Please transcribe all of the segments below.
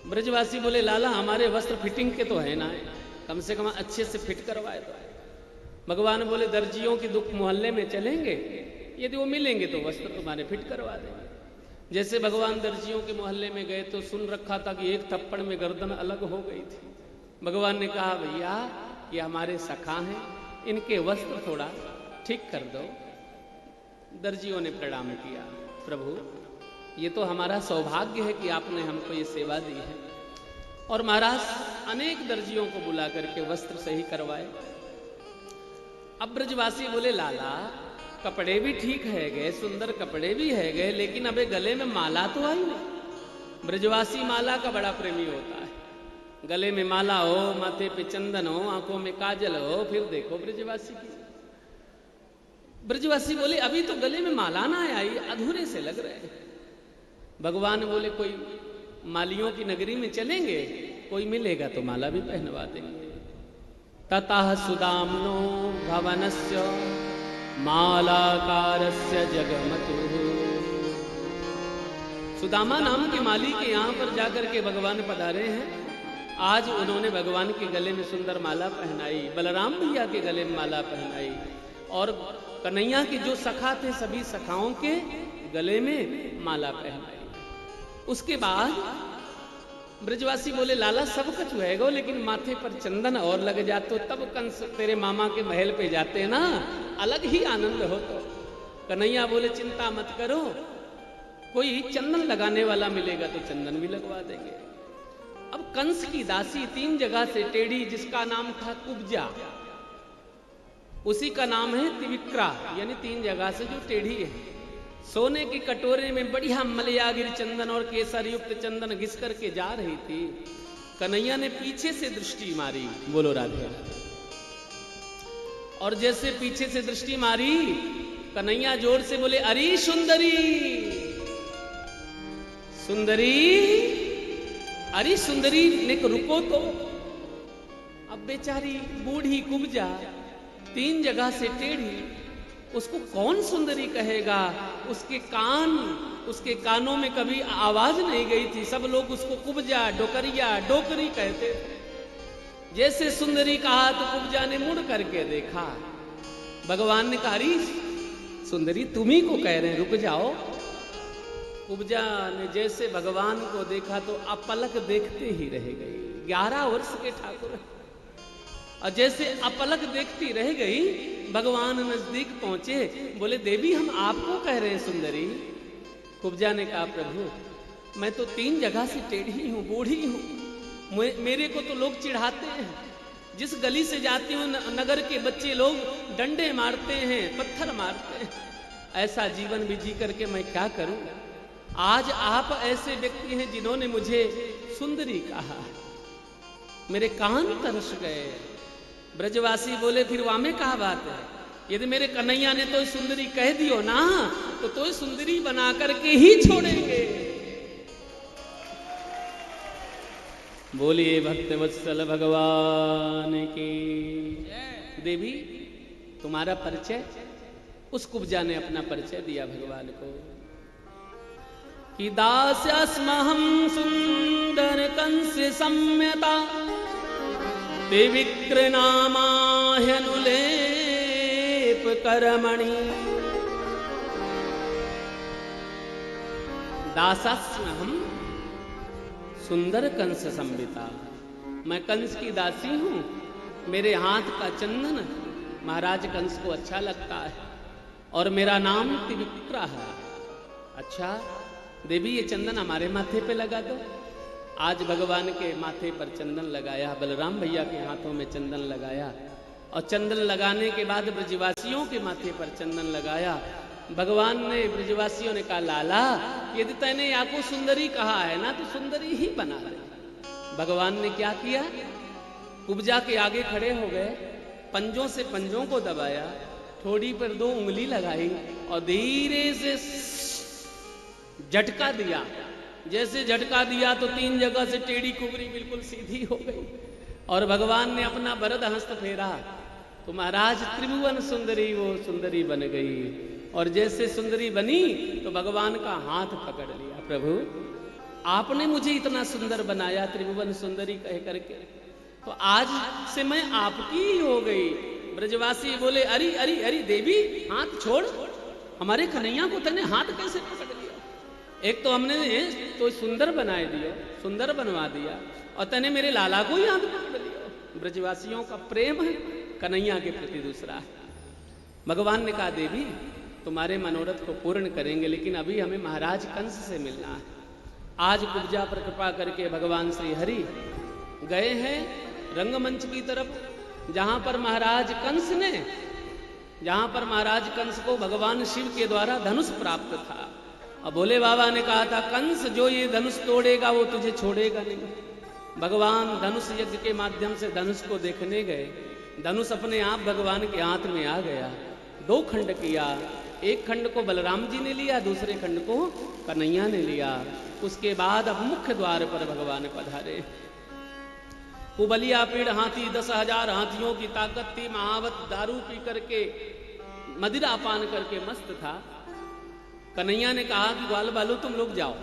ब्रजवासी बोले लाला हमारे वस्त्र फिटिंग के तो है ना, कम से कम अच्छे से फिट करवाए तो। भगवान बोले दर्जियों की दुख मोहल्ले में चलेंगे, यदि वो मिलेंगे तो वस्त्र तुम्हारे फिट करवा देंगे। जैसे भगवान दर्जियों के मोहल्ले में गए तो सुन रखा था कि एक थप्पड़ में गर्दन अलग हो गई थी। भगवान ने कहा भैया ये हमारे सखा हैं, इनके वस्त्र थोड़ा ठीक कर दो। दर्जियों ने प्रणाम किया, प्रभु ये तो हमारा सौभाग्य है कि आपने हमको ये सेवा दी है। और महाराज अनेक दर्जियों को बुला करके वस्त्र सही करवाए। अब ब्रजवासी बोले लाला कपड़े भी ठीक है गए, सुंदर कपड़े भी है गए, लेकिन अबे गले में माला तो आई नहीं। ब्रजवासी माला का बड़ा प्रेमी होता है, गले में माला हो, माथे पे चंदन हो, आंखों में काजल हो, फिर देखो ब्रजवासी की। ब्रजवासी बोले अभी तो गले में माला ना आई, अधूरे से लग रहे। भगवान बोले कोई मालियों की नगरी में चलेंगे, कोई मिलेगा तो माला भी पहनवा देंगे। ततः सुदाम्नो भवनस्य मालाकारस्य जगमतुः। सुदामा नाम के माली के यहाँ पर जाकर के भगवान पधारे हैं। आज उन्होंने भगवान के गले में सुंदर माला पहनाई, बलराम भैया के गले में माला पहनाई, और कन्हैया के जो सखा थे सभी सखाओं के गले में माला पहनाई। उसके बाद ब्रजवासी बोले लाला सब कुछ रहेगा, लेकिन माथे पर चंदन और लग जाते तो तब कंस तेरे मामा के महल पे जाते ना, अलग ही आनंद हो। तो कन्हैया बोले चिंता मत करो, कोई चंदन लगाने वाला मिलेगा तो चंदन भी लगवा देंगे। अब कंस की दासी 3 जगह से टेढ़ी, जिसका नाम था कुब्जा, उसी का नाम है त्रिविक्रा, यानी 3 जगह से जो टेढ़ी है। सोने के कटोरे में बढ़िया मलयागिर चंदन और केसर युक्त चंदन घिस करके जा रही थी। कन्हैया ने पीछे से दृष्टि मारी, बोलो राधे, और जैसे पीछे से दृष्टि मारी कन्हैया जोर से बोले अरे सुंदरी सुंदरी, अरे सुंदरी ने रुको तो। अब बेचारी बूढ़ी कुब्जा 3 जगह से टेढ़ी, उसको कौन सुंदरी कहेगा। उसके कानों में कभी आवाज नहीं गई थी, सब लोग उसको कुब्जा, डोकरिया, डोकरी कहते थे। जैसे सुंदरी कहा तो कुब्जा ने मुड़ करके देखा। भगवान ने कहा अरे सुंदरी तुम्ही को कह रहे हैं, रुक जाओ। कुब्जा ने जैसे भगवान को देखा तो अपलक देखते ही रह गई। 11 वर्ष के ठाकुर, और जैसे अपलक देखती रह गई, भगवान नजदीक पहुंचे, बोले देवी हम आपको कह रहे हैं सुंदरी। कुब्जा ने कहा प्रभु मैं तो 3 जगह से टेढ़ी हूं, बूढ़ी हूं, मेरे को तो लोग चिढ़ाते हैं। जिस गली से जाती हूं नगर के बच्चे लोग डंडे मारते हैं, पत्थर मारते हैं। ऐसा जीवन भी जी करके मैं क्या करूं। आज आप ऐसे व्यक्ति हैं जिन्होंने मुझे सुंदरी कहा, मेरे कान तरस गए। ब्रजवासी बोले फिर वामे कहा बात है, यदि मेरे कन्हैया ने तो सुंदरी कह दियो ना तो सुंदरी बना करके ही छोड़ेंगे। बोलिए भक्त वत्सल भगवान की। देवी तुम्हारा परिचय। उस कुब्जा ने अपना परिचय दिया भगवान को कि दास्यस्महं सुंदर कंस सम्यता त्रिविक्रनामाह्यनुलेप करमणि। दासास्म्यहं सुंदर कंस संविता, मैं कंस की दासी हूं। मेरे हाथ का चंदन महाराज कंस को अच्छा लगता है, और मेरा नाम त्रिविक्रा है। अच्छा देवी ये चंदन हमारे माथे पे लगा दो। आज भगवान के माथे पर चंदन लगाया, बलराम भैया के हाथों में चंदन लगाया, और चंदन लगाने के बाद ब्रजवासियों के माथे पर चंदन लगाया। भगवान ने, ब्रजवासियों ने कहा लाला यदि तैने आपको सुंदरी कहा है ना तो सुंदरी ही बना ले। भगवान ने क्या किया, कुब्जा के आगे खड़े हो गए, पंजों से पंजों को दबाया, ठोड़ी पर 2 उंगली लगाई और धीरे से झटका दिया। जैसे झटका दिया तो 3 जगह से टेढ़ी कुबरी बिल्कुल सीधी हो गई, और भगवान ने अपना वरद हस्त फेरा तो महाराज त्रिभुवन सुंदरी वो सुंदरी बन गई। और जैसे सुंदरी बनी तो भगवान का हाथ पकड़ लिया, प्रभु आपने मुझे इतना सुंदर बनाया, त्रिभुवन सुंदरी कह करके, तो आज से मैं आपकी ही हो गई। ब्रजवासी बोले, अरे अरे अरे देवी, हाथ छोड़, हमारे कन्हैया को तने हाथ कैसे पकड़ लिया? एक तो हमने तो सुंदर बनाए दिया, सुंदर बनवा दिया, और तने मेरे लाला को ही हाथ पकड़ लिया। ब्रजवासियों का प्रेम है कन्हैया के प्रति दूसरा है। भगवान ने कहा, देवी तुम्हारे मनोरथ को पूर्ण करेंगे, लेकिन अभी हमें महाराज कंस से मिलना है। आज कुब्जा पर कृपा करके भगवान श्री हरि गए हैं रंगमंच की तरफ, जहां पर महाराज कंस को भगवान शिव के द्वारा धनुष प्राप्त था। और भोले बाबा ने कहा था, कंस जो ये धनुष तोड़ेगा वो तुझे छोड़ेगा नहीं। भगवान धनुष यज्ञ के माध्यम से धनुष को देखने गए। धनुष अपने आप भगवान के हाथ में आ गया। 2 खंड किया, एक खंड को बलराम जी ने लिया, दूसरे खंड को कन्हैया ने लिया। उसके बाद अब मुख्य द्वार पर भगवान पधारे। कुबलिया पेड़ हाथी, 10,000 हाथियों की ताकत थी। महावत दारू पी करके, मदिरा पान करके मस्त था। कन्हैया ने कहा कि ग्वाल बालू तुम लोग जाओ,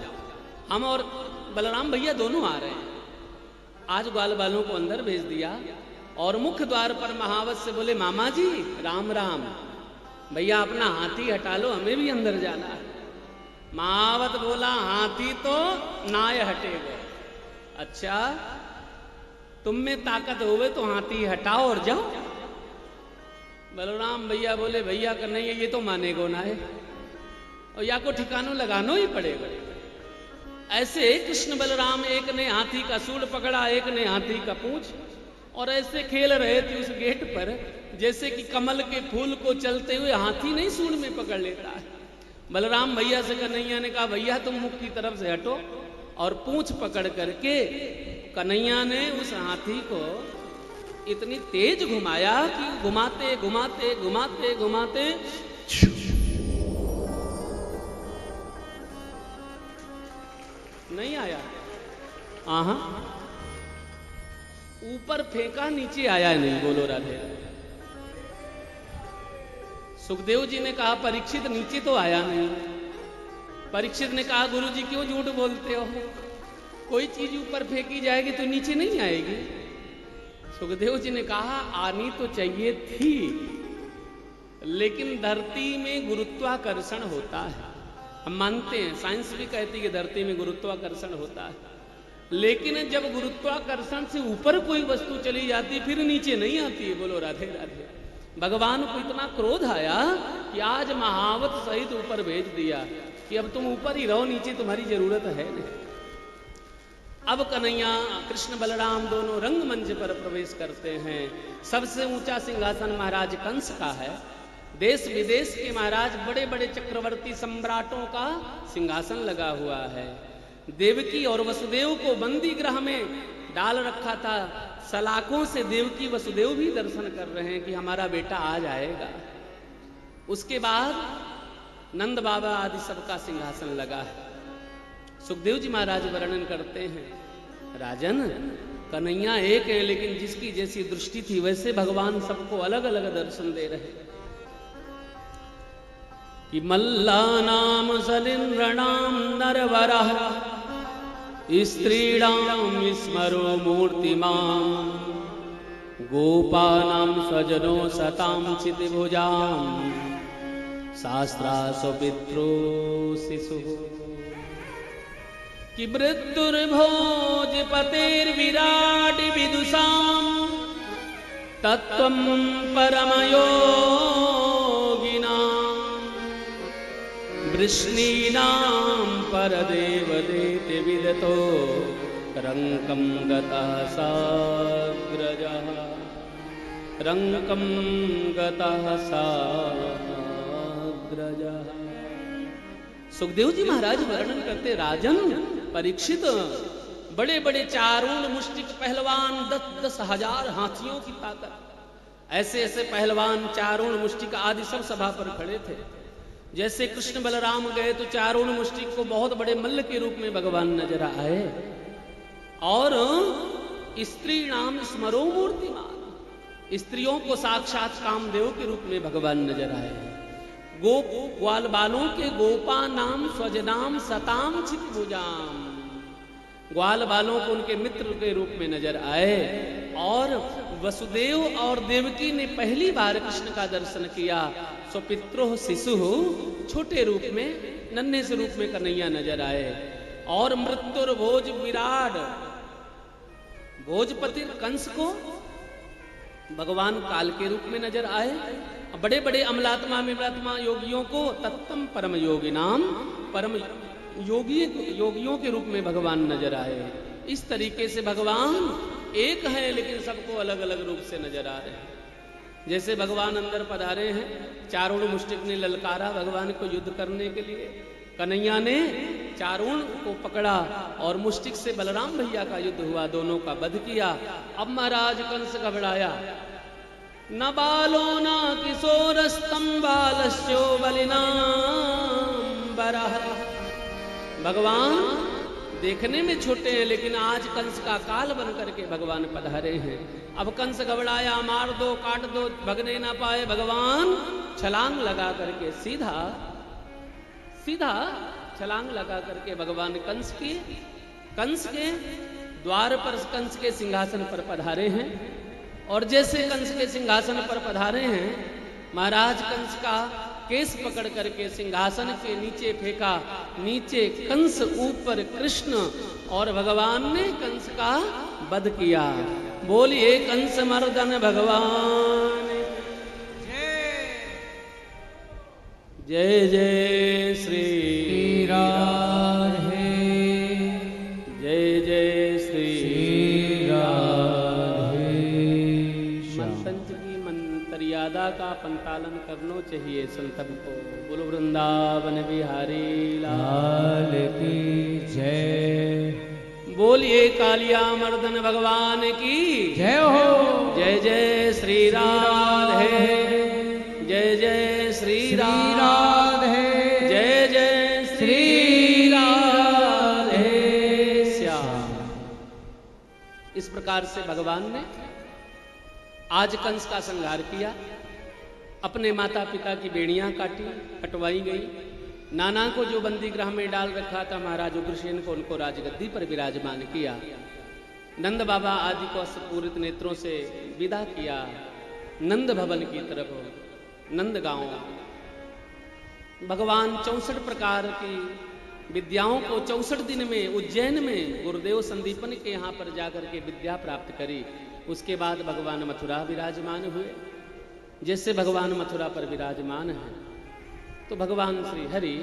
हम और बलराम भैया दोनों आ रहे हैं। आज ग्वाल बालों को अंदर भेज दिया और मुख्य द्वार पर महावत से बोले, मामा जी राम राम, भैया अपना हाथी हटा लो, हमें भी अंदर जाना है। महावत बोला, हाथी तो नाय हटेगा। अच्छा, तुम में ताकत होवे तो हाथी हटाओ और जाओ। बलराम भैया बोले, भैया कर नहीं है, ये तो मानेगो ना है, और या को ठिकानों लगाना ही पड़ेगा। ऐसे कृष्ण बलराम, एक ने हाथी का सूंड पकड़ा, एक ने हाथी का पूंछ, और ऐसे खेल रहे थे उस गेट पर जैसे कि कमल के फूल को चलते हुए हाथी नहीं सूंड में पकड़ लेता है। बलराम भैया से कन्हैया ने कहा, भैया तुम मुख की तरफ से हटो, और पूंछ पकड़ करके कन्हैया ने उस हाथी को इतनी तेज घुमाया कि घुमाते घुमाते घुमाते घुमाते नहीं आया, आहा ऊपर फेंका, नीचे आया नहीं। बोलो राधे। सुखदेव जी ने कहा, परीक्षित नीचे तो आया नहीं। परीक्षित ने कहा, गुरु जी क्यों झूठ बोलते हो, कोई चीज ऊपर फेंकी जाएगी तो नीचे नहीं आएगी। सुखदेव जी ने कहा, आनी तो चाहिए थी, लेकिन धरती में गुरुत्वाकर्षण होता है। हम मानते हैं, साइंस भी कहती है कि धरती में गुरुत्वाकर्षण होता है, लेकिन जब गुरुत्वाकर्षण से ऊपर कोई वस्तु चली जाती फिर नीचे नहीं आती है। बोलो राधे राधे। भगवान को इतना क्रोध आया कि आज महावत सहित ऊपर भेज दिया कि अब तुम ऊपर ही रहो, नीचे तुम्हारी जरूरत है नहीं। अब कन्हैया, कृष्ण बलराम दोनों रंगमंच पर प्रवेश करते हैं। सबसे ऊंचा सिंहासन महाराज कंस का है। देश विदेश के महाराज, बड़े बड़े चक्रवर्ती सम्राटों का सिंहासन लगा हुआ है। देवकी और वसुदेव को बंदी गृह में डाल रखा था। सलाखों से देवकी वसुदेव भी दर्शन कर रहे हैं कि हमारा बेटा आ जाएगा। उसके बाद नंद बाबा आदि सबका सिंहासन लगा है। सुखदेव जी महाराज वर्णन करते हैं, राजन कन्हैया एक है, लेकिन जिसकी जैसी दृष्टि थी वैसे भगवान सबको अलग अलग दर्शन दे रहे हैं। कि मल्लानाम सलिन्द्रणाम नरवरः स्त्रीणाम स्मरो मूर्तिमान् गोपानां स्वजनो सतां चितिभुजां शास्त्रासु पितरो शिशुः। कि मृत्युर्भोज पतेर्विराट विदुषां तत्त्वं परमयोगिनां वृष्णीनां परदेवदेति विदतो रङ्कं गतः साग्रजः रङ्कं गतः साग्रजः। सुखदेव जी महाराज वर्णन करते, राजन परीक्षित बड़े बड़े चारूण मुष्टिक पहलवान, 10-10 हजार हाथियों की ताकत, ऐसे ऐसे पहलवान चारूण मुष्टिक आदि सब सभा पर खड़े थे। जैसे कृष्ण बलराम गए तो चारूण मुष्टिक को बहुत बड़े मल्ल के रूप में भगवान नजर आए, और स्त्री नाम स्मरो मूर्तिमान, स्त्रियों को साक्षात कामदेव के रूप में भगवान नजर आए। ग्वाल बालों के गोपा नाम स्वजनाम सताम चितभुजाम, ग्वाल बालों को उनके मित्र के रूप में नजर आए। और वसुदेव और देवकी ने पहली बार कृष्ण का दर्शन किया। सो पित्रो शिशु छोटे रूप में, नन्हे से रूप में कन्हैया नजर आए। और मृत्युर भोज विराट, भोजपति कंस को भगवान काल के रूप में नजर आए। बड़े बड़े अमलात्मा विमलात्मा योगियों को तत्तम परम योगी नाम, परम योगियों के रूप में भगवान नजर आए। इस तरीके से भगवान एक है लेकिन सबको अलग अलग रूप से नजर आ रहे हैं। जैसे भगवान अंदर पधारे हैं, चारों मुष्टिक ने ललकारा भगवान को युद्ध करने के लिए। कन्हैया ने चारों को पकड़ा और मुष्टिक से बलराम भैया का युद्ध हुआ, दोनों का वध किया। अब महाराज कंस घबराया। न बालो न किशोरस्तम बालस्यो बलिनाम बरह। भगवान देखने में छोटे हैं लेकिन आज कंस का काल बन करके भगवान पधारे हैं। अब कंस घबराया, मार दो काट दो, भगने ना पाए। भगवान छलांग लगा करके सीधा छलांग लगा करके भगवान कंस के द्वार पर, कंस के सिंहासन पर पधारे हैं। और जैसे कंस के सिंहासन पर पधारे हैं, महाराज कंस का केस पकड़ करके सिंहासन के नीचे फेंका। नीचे कंस, ऊपर कृष्ण, और भगवान ने कंस का वध किया। बोलिए कंस मर्दन भगवान, जय जय श्री राधे, जय जय श्री राधे। मंत्र की मंत्रियादा का पंतालन करना चाहिए संतन को। बोलो वृंदावन बिहारी लाल की जय। बोलिए कालिया मर्दन भगवान की जय हो। जय जय श्री राधे, जय जय श्री राधे, जय जय श्री राधे श्याम। इस प्रकार से भगवान ने आज कंस का संहार किया। अपने माता पिता की बेड़ियां काटी, कटवाई गई। नाना को जो बंदी गृह में डाल रखा था महाराज उग्रसेन को, उनको राजगद्दी पर विराजमान किया। नंद बाबा आदि को पूरित नेत्रों से विदा किया नंद भवन की तरफ, नंद गांव। भगवान 64 प्रकार की विद्याओं को 64 दिन में उज्जैन में गुरुदेव संदीपन के यहाँ पर जाकर के विद्या प्राप्त करी। उसके बाद भगवान मथुरा विराजमान हुए। जैसे भगवान मथुरा पर विराजमान है तो भगवान श्री हरि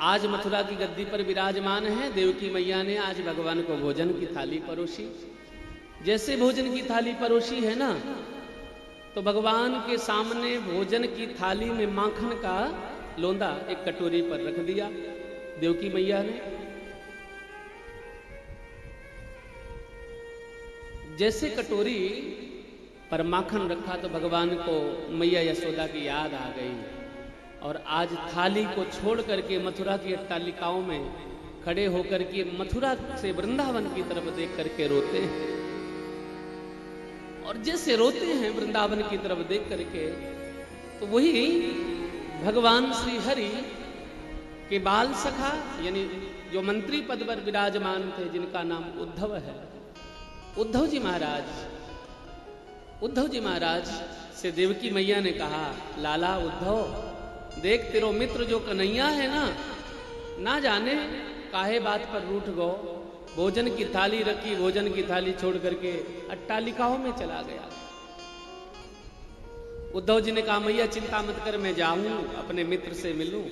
आज मथुरा की गद्दी पर विराजमान है। देवकी मैया ने आज भगवान को भोजन की थाली परोसी। जैसे भोजन की थाली परोसी है ना, तो भगवान के सामने भोजन की थाली में माखन का लोंदा एक कटोरी पर रख दिया देवकी मैया ने। जैसे कटोरी पर माखन रखा तो भगवान को मैया यशोदा की याद आ गई और आज थाली को छोड़ करके मथुरा की अट्टालिकाओं में खड़े होकर के मथुरा से वृंदावन की तरफ देख करके रोते हैं। और जैसे रोते हैं वृंदावन की तरफ देख करके, तो वही भगवान श्री हरि के बाल सखा यानी जो मंत्री पद पर विराजमान थे, जिनका नाम उद्धव है, उद्धव जी महाराज से देवकी मैया ने कहा, लाला उद्धव, देख तेरो मित्र जो कन्हैया है ना जाने काहे बात पर रूठ गो। भोजन की थाली रखी, भोजन की थाली छोड़ करके अट्टालिकाओं में चला गया। उद्धव जी ने कहा, मैया चिंता मत कर, मैं जाऊं अपने मित्र से मिलूं।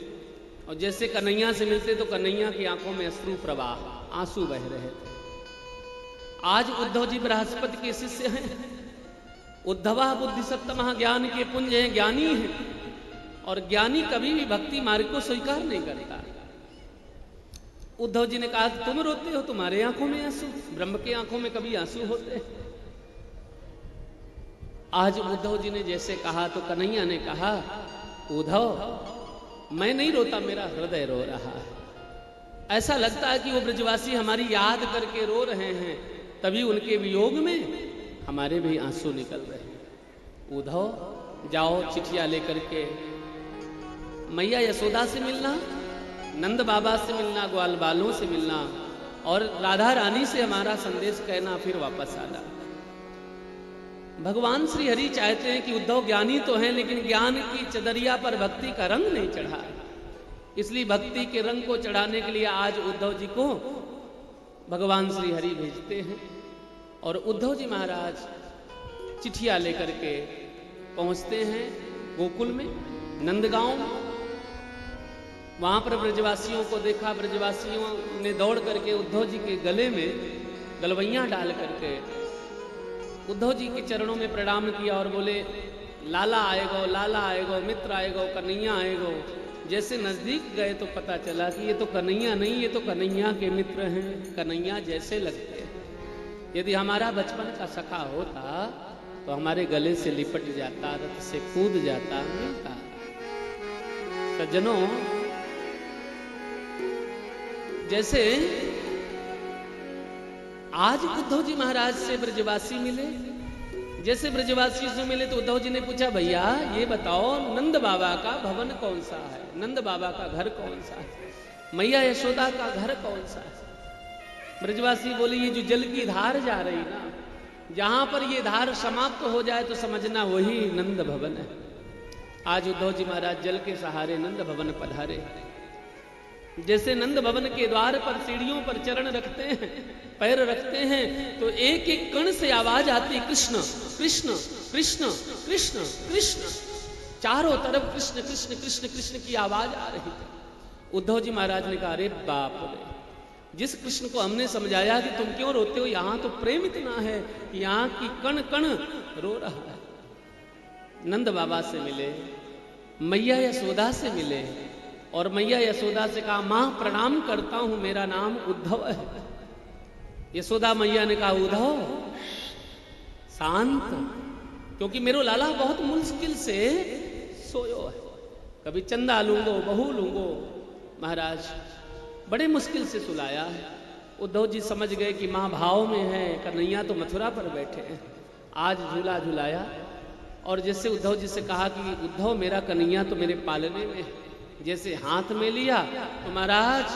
और जैसे कन्हैया से मिलते तो कन्हैया की आंखों में अश्रु प्रवाह, आंसू बह रहे थे। आज उद्धव जी बृहस्पति के शिष्य हैं। उद्धवा बुद्धि सप्तमः, ज्ञान के पुंज हैं, ज्ञानी हैं। और ज्ञानी कभी भी भक्ति मार्ग को स्वीकार नहीं करता। उद्धव जी ने कहा, तुम रोते हो, तुम्हारे आंखों में आंसू, ब्रह्म के आंखों में कभी आंसू होते हैं? आज उद्धव जी ने जैसे कहा तो कन्हैया ने कहा, उद्धव मैं नहीं रोता, मेरा हृदय रो रहा है। ऐसा लगता है कि वो ब्रजवासी हमारी याद करके रो रहे हैं, तभी उनके वियोग में हमारे भी आंसू निकल रहे हैं। उद्धव जाओ चिट्ठियां लेकर के मैया यशोदा से मिलना, नंद बाबा से मिलना, ग्वाल बालों से मिलना, और राधा रानी से हमारा संदेश कहना फिर वापस आना। भगवान श्री हरि चाहते हैं कि उद्धव ज्ञानी तो हैं, लेकिन ज्ञान की चदरिया पर भक्ति का रंग नहीं चढ़ा। इसलिए भक्ति के रंग को चढ़ाने के लिए आज उद्धव जी को भगवान श्री हरि भेजते हैं। और उद्धव जी महाराज चिट्ठियां लेकर के पहुंचते हैं गोकुल में, नंदगांव में। वहां पर ब्रजवासियों को देखा, ब्रजवासियों ने दौड़ करके उद्धव जी के गले में गलवैयां डाल करके उद्धव जी के चरणों में प्रणाम किया और बोले, लाला आएगो, लाला आएगो, मित्र आएगो, कन्हैया आएगो। जैसे नजदीक गए तो पता चला कि ये तो कन्हैया नहीं, ये तो कन्हैया के मित्र हैं, कन्हैया जैसे लगते हैं। यदि हमारा बचपन का सखा होता तो हमारे गले से लिपट जाता, रथ से कूद जाता, मिलता। सज्जनों, जैसे आज उद्धव जी महाराज से ब्रजवासी मिले, जैसे ब्रजवासी से मिले तो उद्धव जी ने पूछा, भैया ये बताओ नंद बाबा का भवन कौन सा है, नंद बाबा का घर कौन सा है, मैया यशोदा का घर कौन सा है। ब्रजवासी बोले, ये जो जल की धार जा रही ना, जहां पर ये धार समाप्त हो जाए तो समझना वही नंद भवन है। आज उद्धव जी महाराज जल के सहारे नंद भवन पधारे। जैसे नंद भवन के द्वार पर सीढ़ियों पर चरण रखते हैं, पैर रखते हैं, तो एक एक कण से आवाज आती, कृष्ण कृष्ण कृष्ण कृष्ण कृष्ण। चारों तरफ कृष्ण कृष्ण कृष्ण कृष्ण की आवाज आ रही थी। उद्धव जी महाराज ने कहा, अरे बाप रे, जिस कृष्ण को हमने समझाया कि तुम क्यों रोते हो, यहां तो प्रेम इतना है, यहां की कण कण रो रहा है। नंद बाबा से मिले, मैया यशोदा से मिले, और मैया यशोदा से कहा, मां प्रणाम करता हूं, मेरा नाम उद्धव है। यशोदा मैया ने कहा, उद्धव शांत, क्योंकि मेरो लाला बहुत मुश्किल से सोयो है, कभी चंदा लूंगो, बहू लूंगो, महाराज बड़े मुश्किल से सुलाया है। उद्धव जी समझ गए कि मां भाव में है, कन्हैया तो मथुरा पर बैठे हैं, आज झूला झुलाया। और जैसे उद्धव जी से कहा कि उद्धव मेरा कन्हैया तो मेरे पालने में है, जैसे हाथ में लिया तो महाराज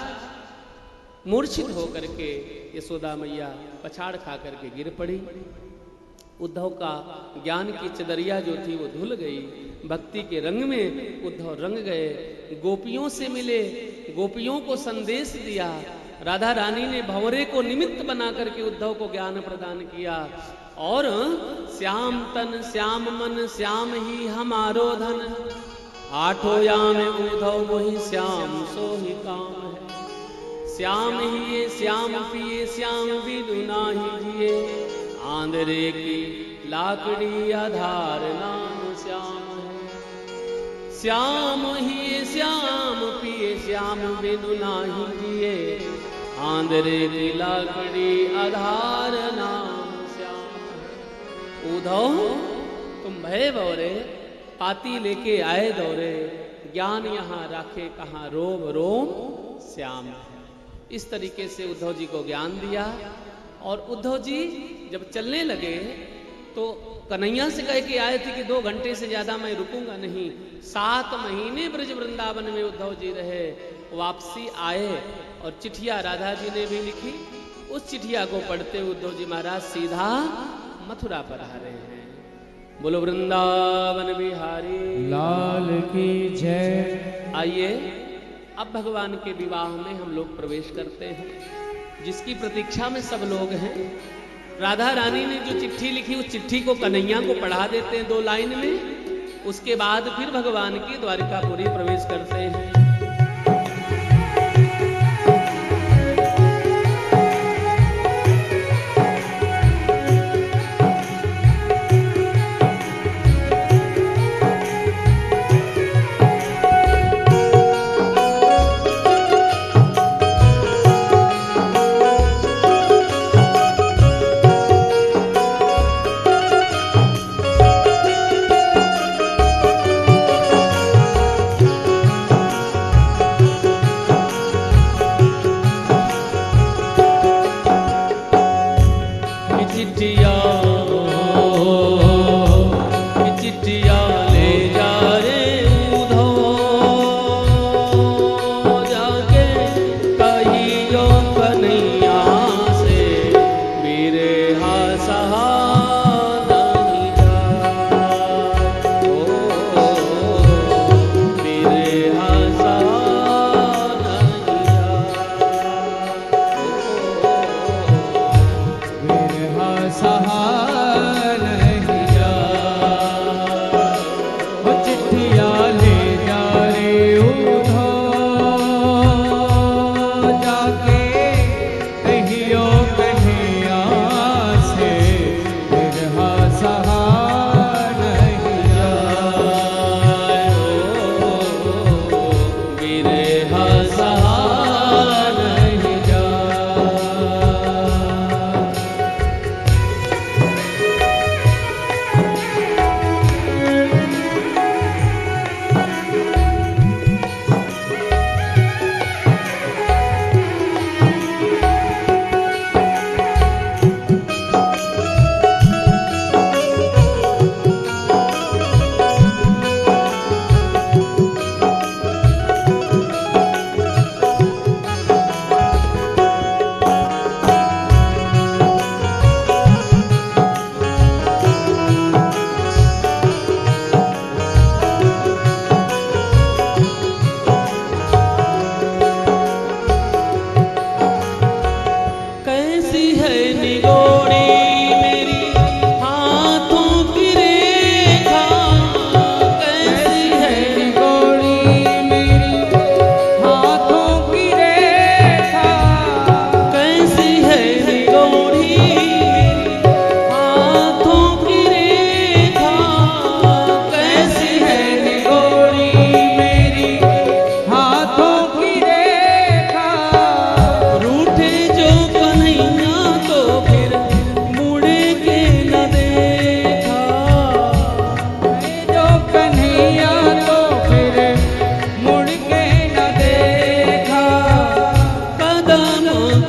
मूर्छित होकर के यशोदा मैया पछाड़ खा करके गिर पड़ी। उद्धव का ज्ञान की चदरिया जो थी वो धुल गई, भक्ति के रंग में उद्धव रंग गए। गोपियों से मिले, गोपियों को संदेश दिया। राधा रानी ने भंवरे को निमित्त बना करके उद्धव को ज्ञान प्रदान किया। और श्याम तन श्याम मन श्याम ही हमारो धन, आठों याम उद्धव वही श्याम सो ही काम है। श्याम ही ये श्याम पिए श्याम बिनु नाही जिए, आंधरे की लाकड़ी आधार नाम श्याम है। श्याम ही ये श्याम पिए श्याम बिनु नाही जिए, आंधरे की लाकड़ी आधार नाम श्याम है। उद्धव तुम भय भवरे, पाती लेके आए दौरे, ज्ञान यहाँ राखे कहाँ रोम रोम श्याम है। इस तरीके से उद्धव जी को ज्ञान दिया। और उद्धव जी जब चलने लगे तो कन्हैया से कह के आए थे कि 2 घंटे से ज्यादा मैं रुकूंगा नहीं। 7 महीने ब्रज वृंदावन में उद्धव जी रहे, वापसी आए और चिट्ठिया राधा जी ने भी लिखी। उस चिट्ठिया को पढ़ते उद्धव जी महाराज सीधा मथुरा पर आ रहे हैं। बोलो वृंदावन बिहारी लाल की जय। आइए अब भगवान के विवाह में हम लोग प्रवेश करते हैं, जिसकी प्रतीक्षा में सब लोग हैं। राधा रानी ने जो चिट्ठी लिखी उस चिट्ठी को कन्हैया को पढ़ा देते हैं 2 लाइन में, उसके बाद फिर भगवान की द्वारिकापुरी प्रवेश करते हैं।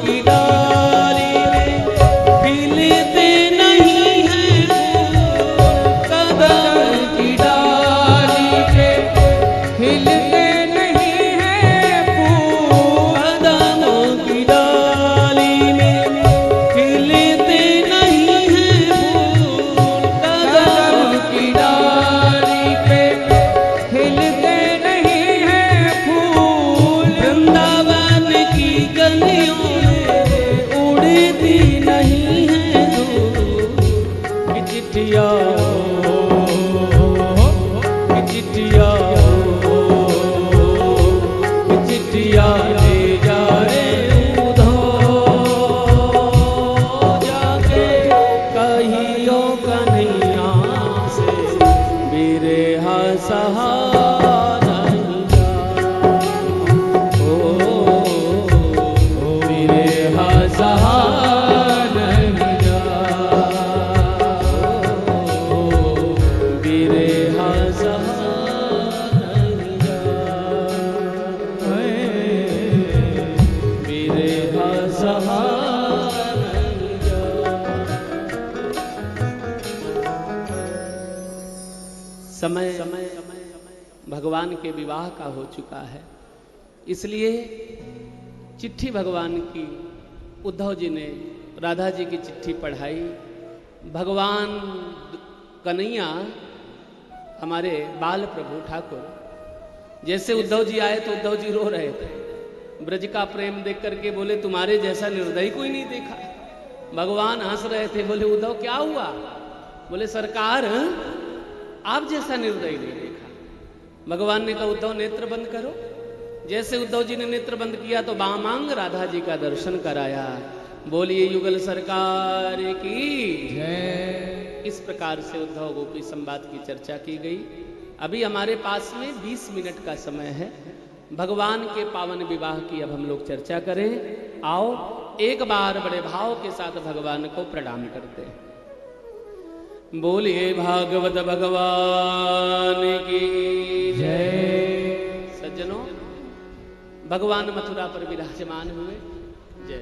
की डाली में खिलते नहीं हैं फूल, कदम की डाली पे खिलते नहीं हैं फूल, कदमों की डाली में खिलते नहीं हैं फूल, कदम की डाली पे खिलते नहीं हैं फूल, वृंदावन की गलियों में उड़ती नहीं है धूल कि चिट्ठिया ले जा रे उधो जाके कहियो कन्हैया से मेरे सहारा मेरे सहारा मेरे समय भगवान के विवाह का हो चुका है, इसलिए चिट्ठी भगवान की उद्धव जी ने राधा जी की चिट्ठी पढ़ाई। भगवान कन्हैया हमारे बाल प्रभु ठाकुर, जैसे उद्धव जी आए तो उद्धव जी रो रहे थे। ब्रज का प्रेम देख करके बोले तुम्हारे जैसा निर्दयी कोई नहीं देखा। भगवान हंस रहे थे, बोले उद्धव क्या हुआ? बोले सरकार आप जैसा निर्दयी नहीं देखा। भगवान ने कहा उद्धव नेत्र बंद करो। जैसे उद्धव जी ने नेत्र बंद किया तो बामांग राधा जी का दर्शन कराया। बोलिए युगल सरकार की जय। इस प्रकार से उद्धव गोपी संवाद की चर्चा की गई। अभी हमारे पास में 20 मिनट का समय है। भगवान के पावन विवाह की अब हम लोग चर्चा करें। आओ एक बार बड़े भाव के साथ भगवान को प्रणाम करते हैं। बोलिए भागवत भगवान की जय। सज्जनों, भगवान मथुरा पर विराजमान हुए। जय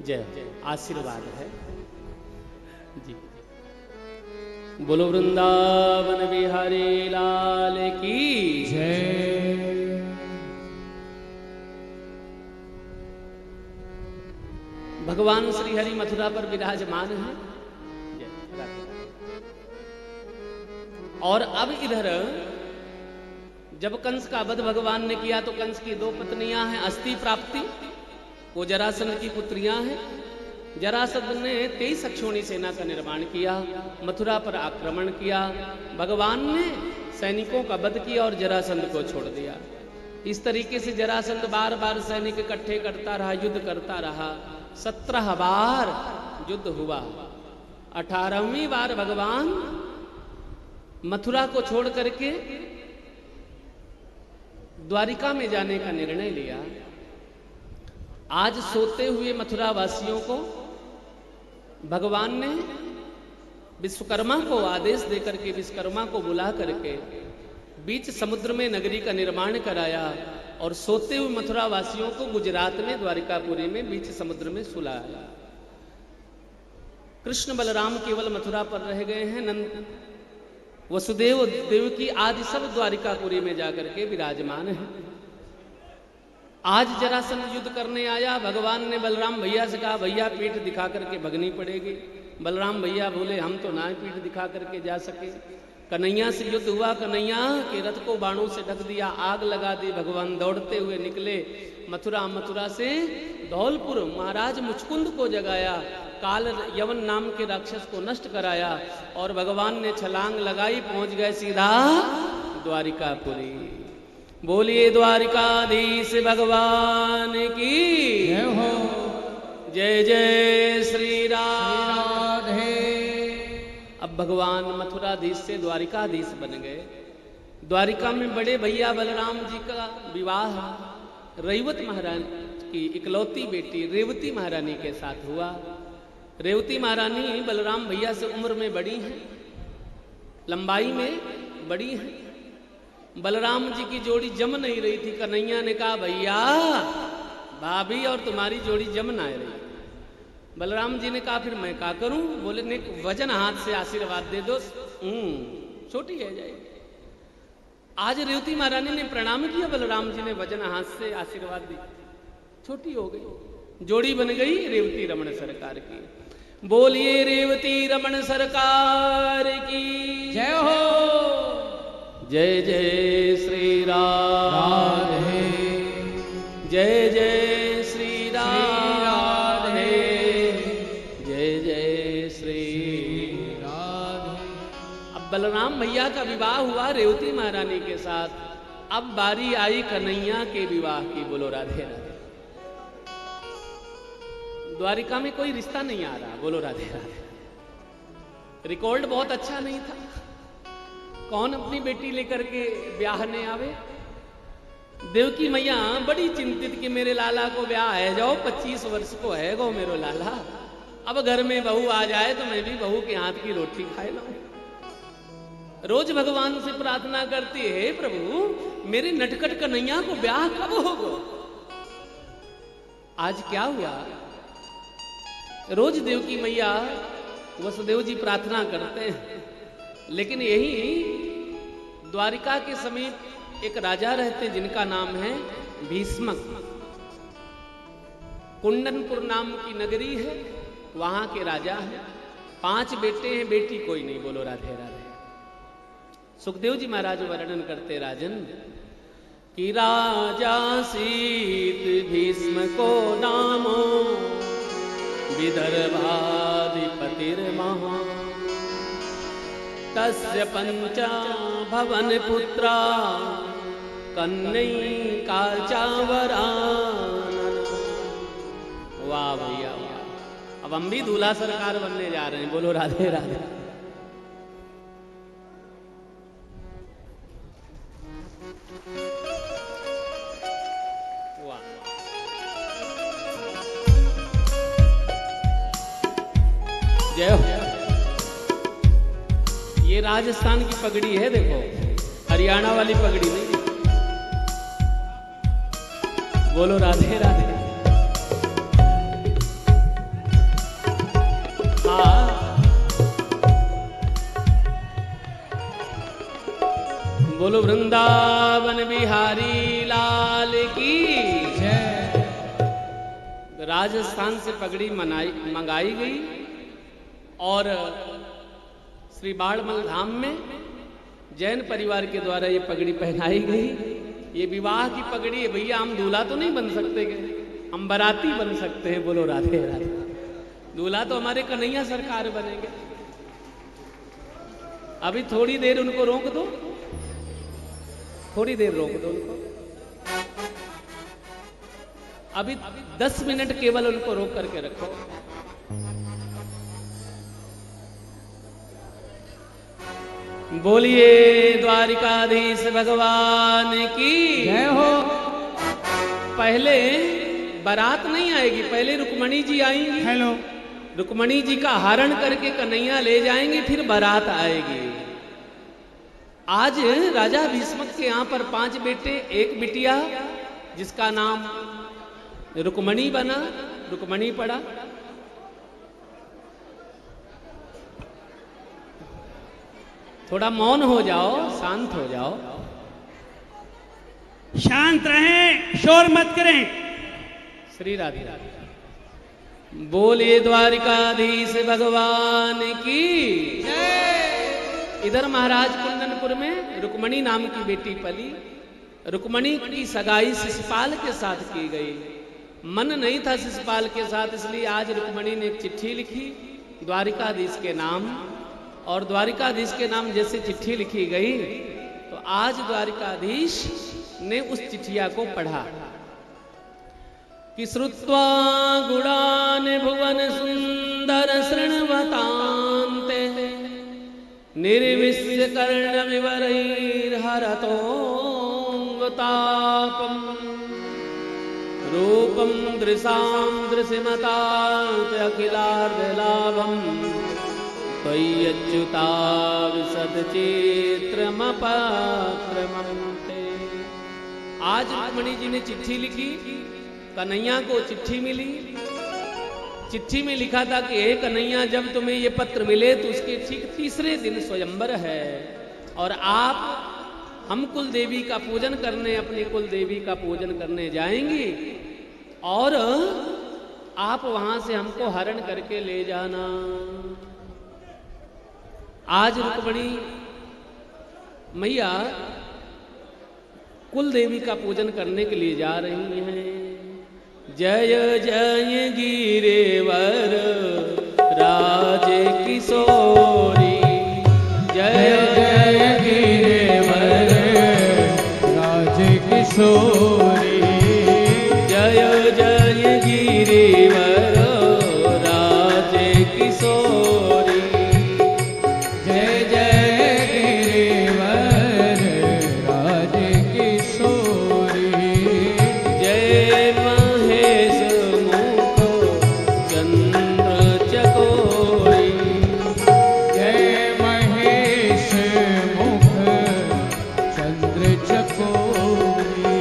जय जय आशीर्वाद है जी। बोलो वृंदावन बिहारी लाल की जय। भगवान श्री हरि मथुरा पर विराजमान है। और अब इधर जब कंस का वध भगवान ने किया तो कंस की 2 पत्नियां हैं। अस्थि प्राप्ति वो जरासंध की पुत्रियां हैं। जरासंध ने 23 अक्षोणी सेना का निर्माण किया, मथुरा पर आक्रमण किया। भगवान ने सैनिकों का वध किया और जरासंध को छोड़ दिया। इस तरीके से जरासंध बार बार सैनिक इकट्ठे करता रहा, युद्ध करता रहा। 17 बार युद्ध हुआ। 18वीं बार भगवान मथुरा को छोड़ करके द्वारिका में जाने का निर्णय लिया। आज सोते हुए मथुरा वासियों को भगवान ने विश्वकर्मा को आदेश देकर के विश्वकर्मा को बुला करके बीच समुद्र में नगरी का निर्माण कराया और सोते हुए मथुरा वासियों को गुजरात में द्वारिकापुरी में बीच समुद्र में सुलाया। कृष्ण बलराम केवल मथुरा पर रह गए हैं। नंद वसुदेव देवकी आदि सब द्वारिकापुरी में जाकर के विराजमान है। आज जरासंध युद्ध करने आया। भगवान ने बलराम भैया से कहा भैया पीठ दिखा करके भगनी पड़ेगी। बलराम भैया बोले हम तो ना पीठ दिखा करके जा सके। कन्हैया से युद्ध हुआ। कन्हैया के रथ को बाणों से ढक दिया, आग लगा दी। भगवान दौड़ते हुए निकले मथुरा। मथुरा से धौलपुर महाराज मुचकुंद को जगाया, काल यवन नाम के राक्षस को नष्ट कराया और भगवान ने छलांग लगाई, पहुंच गए सीधा द्वारिकापुरी। बोलिए द्वारिकाधीश भगवान की जय हो। जय जय श्री राधे। अब भगवान मथुराधीश से द्वारिकाधीश बन गए। द्वारिका में बड़े भैया बलराम जी का विवाह रेवती महारानी की इकलौती बेटी रेवती महारानी के साथ हुआ। रेवती महारानी बलराम भैया से उम्र में बड़ी हैं लंबाई में बड़ी है। बलराम जी की जोड़ी जम नहीं रही थी। कन्हैया ने कहा भैया भाभी और तुम्हारी जोड़ी जम ना रही। बलराम जी ने कहा फिर मैं क्या करूं? बोले ने वजन हाथ से आशीर्वाद दे दो, छोटी है जाएगी। आज रेवती महारानी ने प्रणाम किया, बलराम जी ने वजन हाथ से आशीर्वाद दी, छोटी हो गई, जोड़ी बन गई रेवती रमण सरकार की। बोलिए रेवती रमण सरकार की जय हो। जय जय श्री राधे, जय जय श्री राधे, जय जय श्री राधे। अब बलराम भैया का विवाह हुआ रेवती महारानी के साथ। अब बारी आई कन्हैया के विवाह की। बोलो राधे राधे। द्वारिका में कोई रिश्ता नहीं आ रहा। बोलो राधे राधे। रिकॉर्ड बहुत अच्छा नहीं था। कौन अपनी बेटी लेकर के ब्याहने आवे? देवकी मैया बड़ी चिंतित कि मेरे लाला को ब्याह है जाओ, 25 वर्ष को है गो मेरो लाला, अब घर में बहू आ जाए तो मैं भी बहू के हाथ की रोटी खाए लाऊं। रोज भगवान से प्रार्थना करती है प्रभु मेरे नटखट कन्हैया को ब्याह कब होगा। आज क्या हुआ? रोज देवकी मैया वसुदेव जी प्रार्थना करते हैं, लेकिन यही द्वारिका के समीप एक राजा रहते जिनका नाम है भीष्मक। कुंडनपुर नाम की नगरी है, वहां के राजा है। 5 बेटे हैं, बेटी कोई नहीं। बोलो राधे राधे। सुखदेव जी महाराज वर्णन करते राजन कि राजा सीत भीष्म को नामो विदर्भाधिपतिर्महा तस्य 5 भवन पुत्रा कन्यैका चावरानन। वाह भैया वाह। अब हम भी दूल्हा सरकार बनने जा रहे हैं। बोलो राधे राधे। वाह। जय हो। ये राजस्थान की पगड़ी है, देखो, हरियाणा वाली पगड़ी नहीं। बोलो राधे राधे। हाँ, बोलो वृंदावन बिहारी लाल की जय। राजस्थान से पगड़ी मंगाई गई और श्री बाड़मल धाम में जैन परिवार के द्वारा ये पगड़ी पहनाई गई। ये विवाह की पगड़ी है भैया। हम दूल्हा तो नहीं बन सकते, हम बाराती बन सकते हैं। बोलो राधे राधे। दूल्हा तो हमारे कन्हैया सरकार बनेंगे। अभी थोड़ी देर उनको रोक दो, थोड़ी देर रोक दो उनको। अभी 10 मिनट केवल उनको रोक करके रखो। बोलिए द्वारिकाधीश भगवान की जय हो। पहले बारात नहीं आएगी, पहले रुक्मणी जी आएंगी। हेलो। रुक्मणी जी का हरण करके कन्हैया ले जाएंगे, फिर बारात आएगी। आज राजा भीष्मक के यहाँ पर 5 बेटे, 1 बिटिया जिसका नाम रुक्मणी बना, रुक्मणी पड़ा। थोड़ा मौन हो जाओ, शांत हो जाओ। शांत रहें, शोर मत करें। श्री राधे राधे। बोलिए द्वारिकाधीश भगवान की जय। इधर महाराज कुंदनपुर में रुक्मणी नाम की बेटी पली। रुक्मणी की सगाई शिशुपाल के साथ की गई। मन नहीं था शिशुपाल के साथ, इसलिए आज रुक्मणी ने एक चिट्ठी लिखी द्वारिकाधीश के नाम। और द्वारिकाधीश के नाम जैसे चिट्ठी लिखी गई तो आज द्वारिकाधीश ने उस चिट्ठिया को पढ़ा कि श्रुत्वा गुणान भुवन सुंदर शृण्वतान्ते निर्विश्य कर्ण विवरैर्हरतोऽतापम् रूपं दृशां दृशिमतात् अखिलार्धलाभम् त्वयि अच्युता विशदचित्रमपाक्रमन्ते। आज रुक्मणी जी ने चिट्ठी लिखी, कन्हैया को चिट्ठी मिली। चिट्ठी में लिखा था कि हे कन्हैया, जब तुम्हें ये पत्र मिले तो उसके ठीक तीसरे दिन स्वयंवर है और आप हम कुल देवी का पूजन करने, अपनी कुल देवी का पूजन करने जाएंगी और आप वहां से हमको हरण करके ले जाना। आज रुक्मणी मैया कुल देवी का पूजन करने के लिए जा रही हैं। जय जय गिरिवर राज किशोरी, जय जय गिरिवर राज किशोरी, जय जय गिरिवर राज किशोरी, जय जय गिरिवर राज किशोरी, जय महेश मुख चंद्र चकोरी, जय महेश मुख चंद्र चकोरी,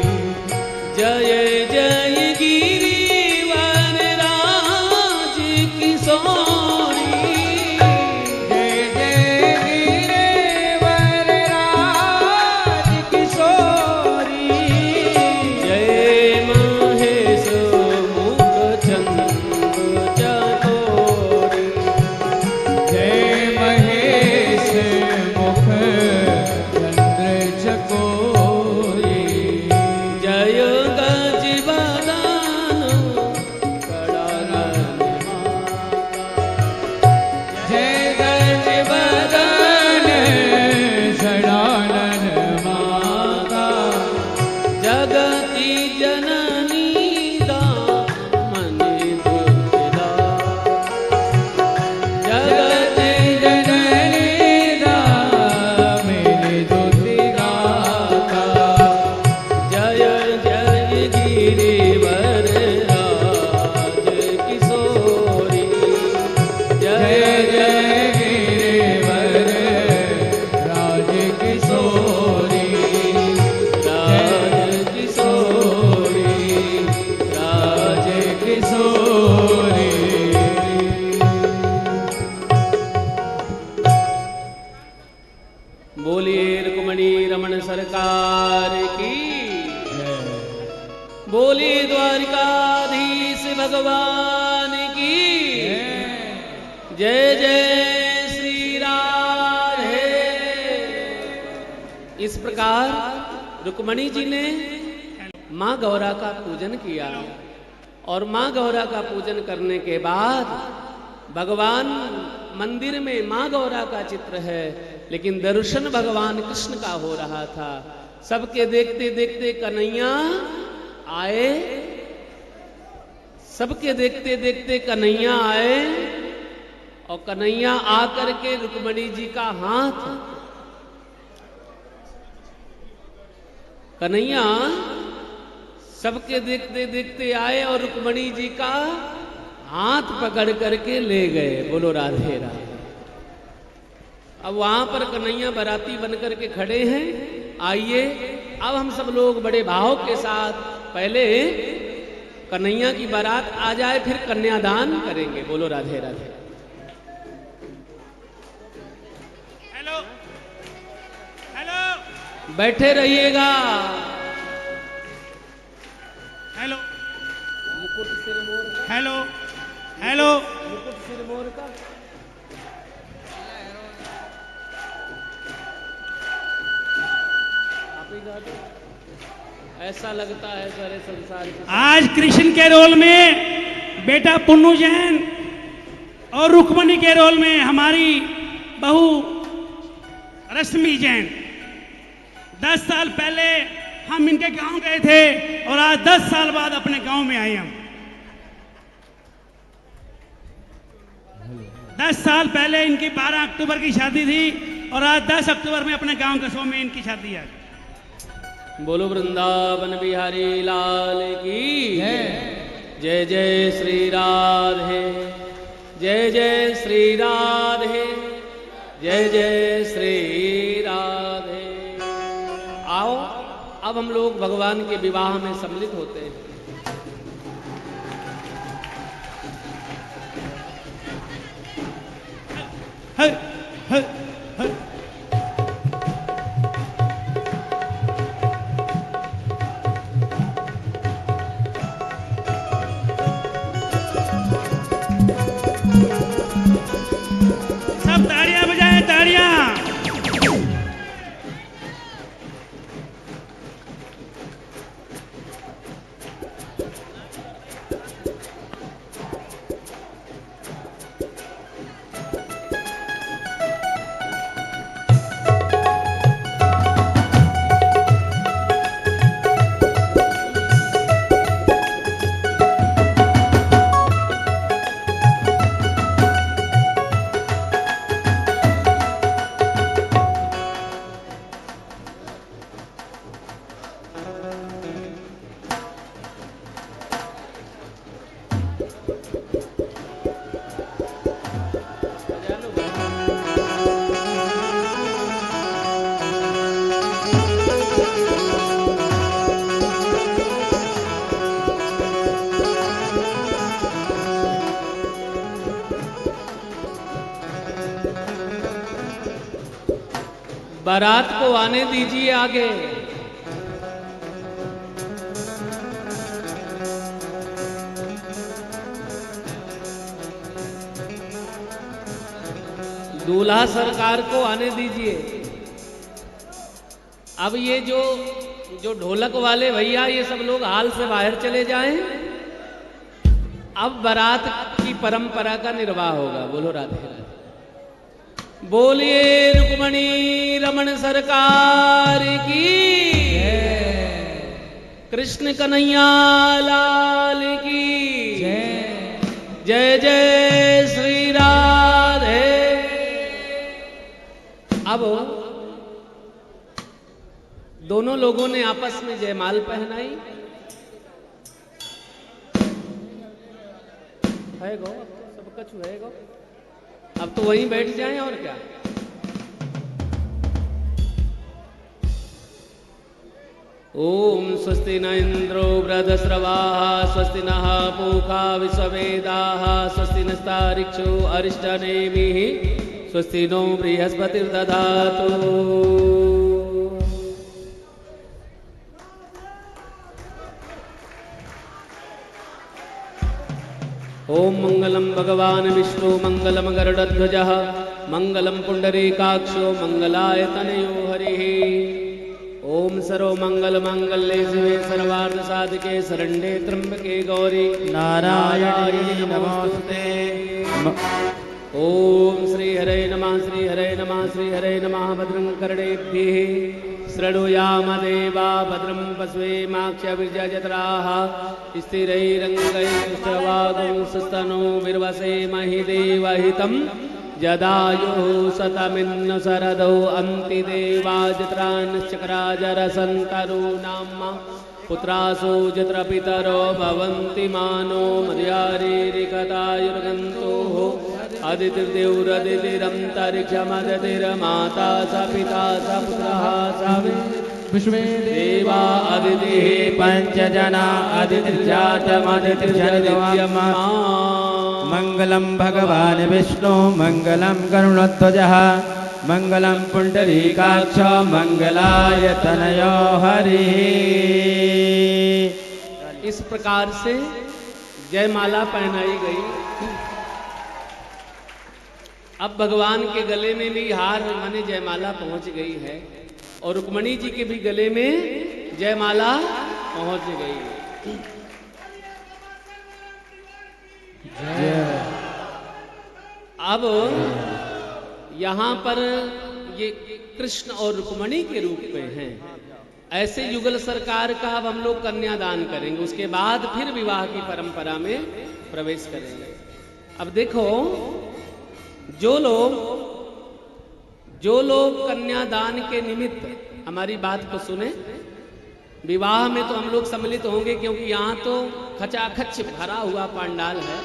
जय जय गिरिवर राज किशोरी, जय जय गिरिवर राज किशोरी, जय महेश मुख चंद्र चकोरी, जय महेश मुख चंद्र चकोरी, जय गज बदन कड़ानन जय गज बदन षडानन माता, जगति जननी दामन दुर्गा, जगति जननी दामिनी दुर्गाता, जय जय गिरिवर राज किशोरी, जय जय गिरिवर राज किशोरी, राज किशोरी, राज किशोरी। बोलिए रुक्मणी रमण सरकार की, बोलिए द्वारिकाधीश भगवान की, जय जय श्री राधे। इस प्रकार रुक्मणी जी ने मां गौरा का पूजन किया और मां गौरा का पूजन करने के बाद भगवान मंदिर में मां गौरा का चित्र है, लेकिन दर्शन भगवान कृष्ण का हो रहा था। सबके देखते देखते कन्हैया आए, सबके देखते देखते कन्हैया आए और कन्हैया आकर के रुक्मणी जी का हाथ, कन्हैया सबके देखते देखते आए और रुक्मणी जी का हाथ पकड़ करके ले गए। बोलो राधे राधे। अब वहां पर कन्हैया बाराती बनकर के खड़े हैं। आइए अब हम सब लोग बड़े भाव के साथ पहले कन्हैया की बारात आ जाए, फिर कन्यादान करेंगे। बोलो राधे राधे। हेलो हेलो बैठे रहिएगा। हेलो मुकुट सिरमोर का, हेलो हेलो मुकुट सिरमोर का आप ही गा दो। ऐसा लगता है सारे संसार के आज कृष्ण के रोल में बेटा पुन्नू जैन और रुक्मणी के रोल में हमारी बहू रश्मि जैन। 10 साल पहले हम इनके गांव गए थे और आज 10 साल बाद अपने गांव में आए हम। 10 साल पहले इनकी 12 अक्टूबर की शादी थी और आज 10 अक्टूबर में अपने गांव कसों में इनकी शादी है। बोलो वृंदावन बिहारी लाल की जय जय श्री राधे, जय जय श्री राधे। जय जय श्री राधे। आओ अब हम लोग भगवान के विवाह में सम्मिलित होते हैं। हर हर हर सब ताड़ियां बजाएं, ताड़ियां। बारात को आने दीजिए आगे। दूल्हा सरकार को आने दीजिए। अब ये जो ढोलक वाले भैया ये सब लोग हाल से बाहर चले जाएं। अब बारात की परंपरा का निर्वाह होगा। बोलो राधे राधे। बोलिए रुक्मणी रमण सरकार की, कृष्ण कन्हैया लाल की जय जय श्री राधे। अब दोनों लोगों ने आपस में जयमाल पहनाई है गो। सब कुछ है गो। अब तो वहीं बैठ जाएं और क्या। ओम स्वस्ति न इंद्रो वृद्धस्रवाः स्वस्ति नः पूषा विश्ववेदाः स्वस्ति नस्तार्क्ष्यो अरिष्टनेमिः स्वस्ति नो बृहस्पतिर्दधातु। ओम मंगलम भगवान विष्णु मंगलम गरुड़ध्वजः मंगलम पुंडरीकाक्षो मंगलाय तनयो हरिः। ओम सर्व मंगल मांगल्ये शिवे सर्वार्थ साधके शरण्ये त्र्यंबके गौरी नारायणी नमोस्तुते। ओम श्री हरे नमः श्री हरे नमः श्री हरे नमः। भद्रं कर्णेभिः शृणुयाम देवा भद्रं पश्येमाक्षभिर्यजत्राः स्थिरैरङ्गैस्तवागुंसस्तनो विर्वसे महि देवहितं जदायुः शतमिन्न शरदो अन्ति देवाजत्रान्श्चक्राजरसन्तरूणाम् पुत्रासो जत्र पितरो भवन्ति मानो मर्यारीरिकतायुर्गन्तोः अदितिर्देवरदितिरन्तरिक्षमदितिर्माता स पिता स पुत्रः स विश्वे देवा अदितिः पञ्चजना अदितिर्जातमदितिर्जनित्यमा। मंगलम भगवान विष्णु मंगलम गरुड़ध्वजः मंगलम पुंडरीकाक्ष मंगलाय तनयो हरिः। इस प्रकार से जयमाला पहनाई गई। अब भगवान के गले में भी हार माने जयमाला पहुंच गई है और रुक्मणी जी के भी गले में जयमाला पहुंच गई। अब यहाँ पर ये कृष्ण और रुक्मणी के रूप में हैं। ऐसे युगल सरकार का अब हम लोग कन्यादान करेंगे, उसके बाद फिर विवाह की परंपरा में प्रवेश करेंगे। अब देखो जो लोग कन्यादान के निमित्त हमारी बात को सुने। विवाह में तो हम लोग सम्मिलित होंगे क्योंकि यहाँ तो खचाखच भरा हुआ पंडाल है।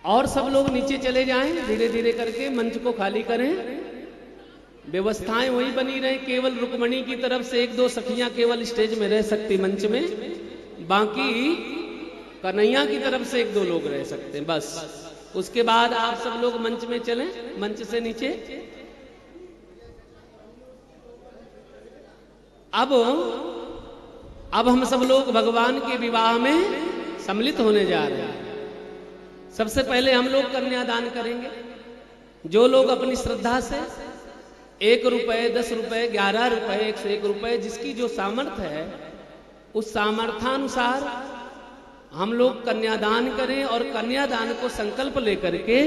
और सब लोग नीचे चले जाएं, धीरे धीरे करके मंच को खाली करें। व्यवस्थाएं वही बनी रहे, केवल रुक्मणी की तरफ से एक दो सखियां केवल स्टेज में रह सकती मंच में, बाकी कन्हैया की तरफ से एक दो लोग रह सकते हैं बस। उसके बाद आप सब लोग मंच में चलें, मंच से नीचे। अब हम सब लोग भगवान के विवाह में सम्मिलित होने जा रहे हैं। सबसे पहले हम लोग कन्यादान करेंगे। जो लोग अपनी श्रद्धा से 1 रुपए, 10 रुपए, 11 रुपए, 101 रुपए, जिसकी जो सामर्थ्य है उस सामर्थ्यानुसार हम लोग कन्यादान करें और कन्यादान को संकल्प लेकर के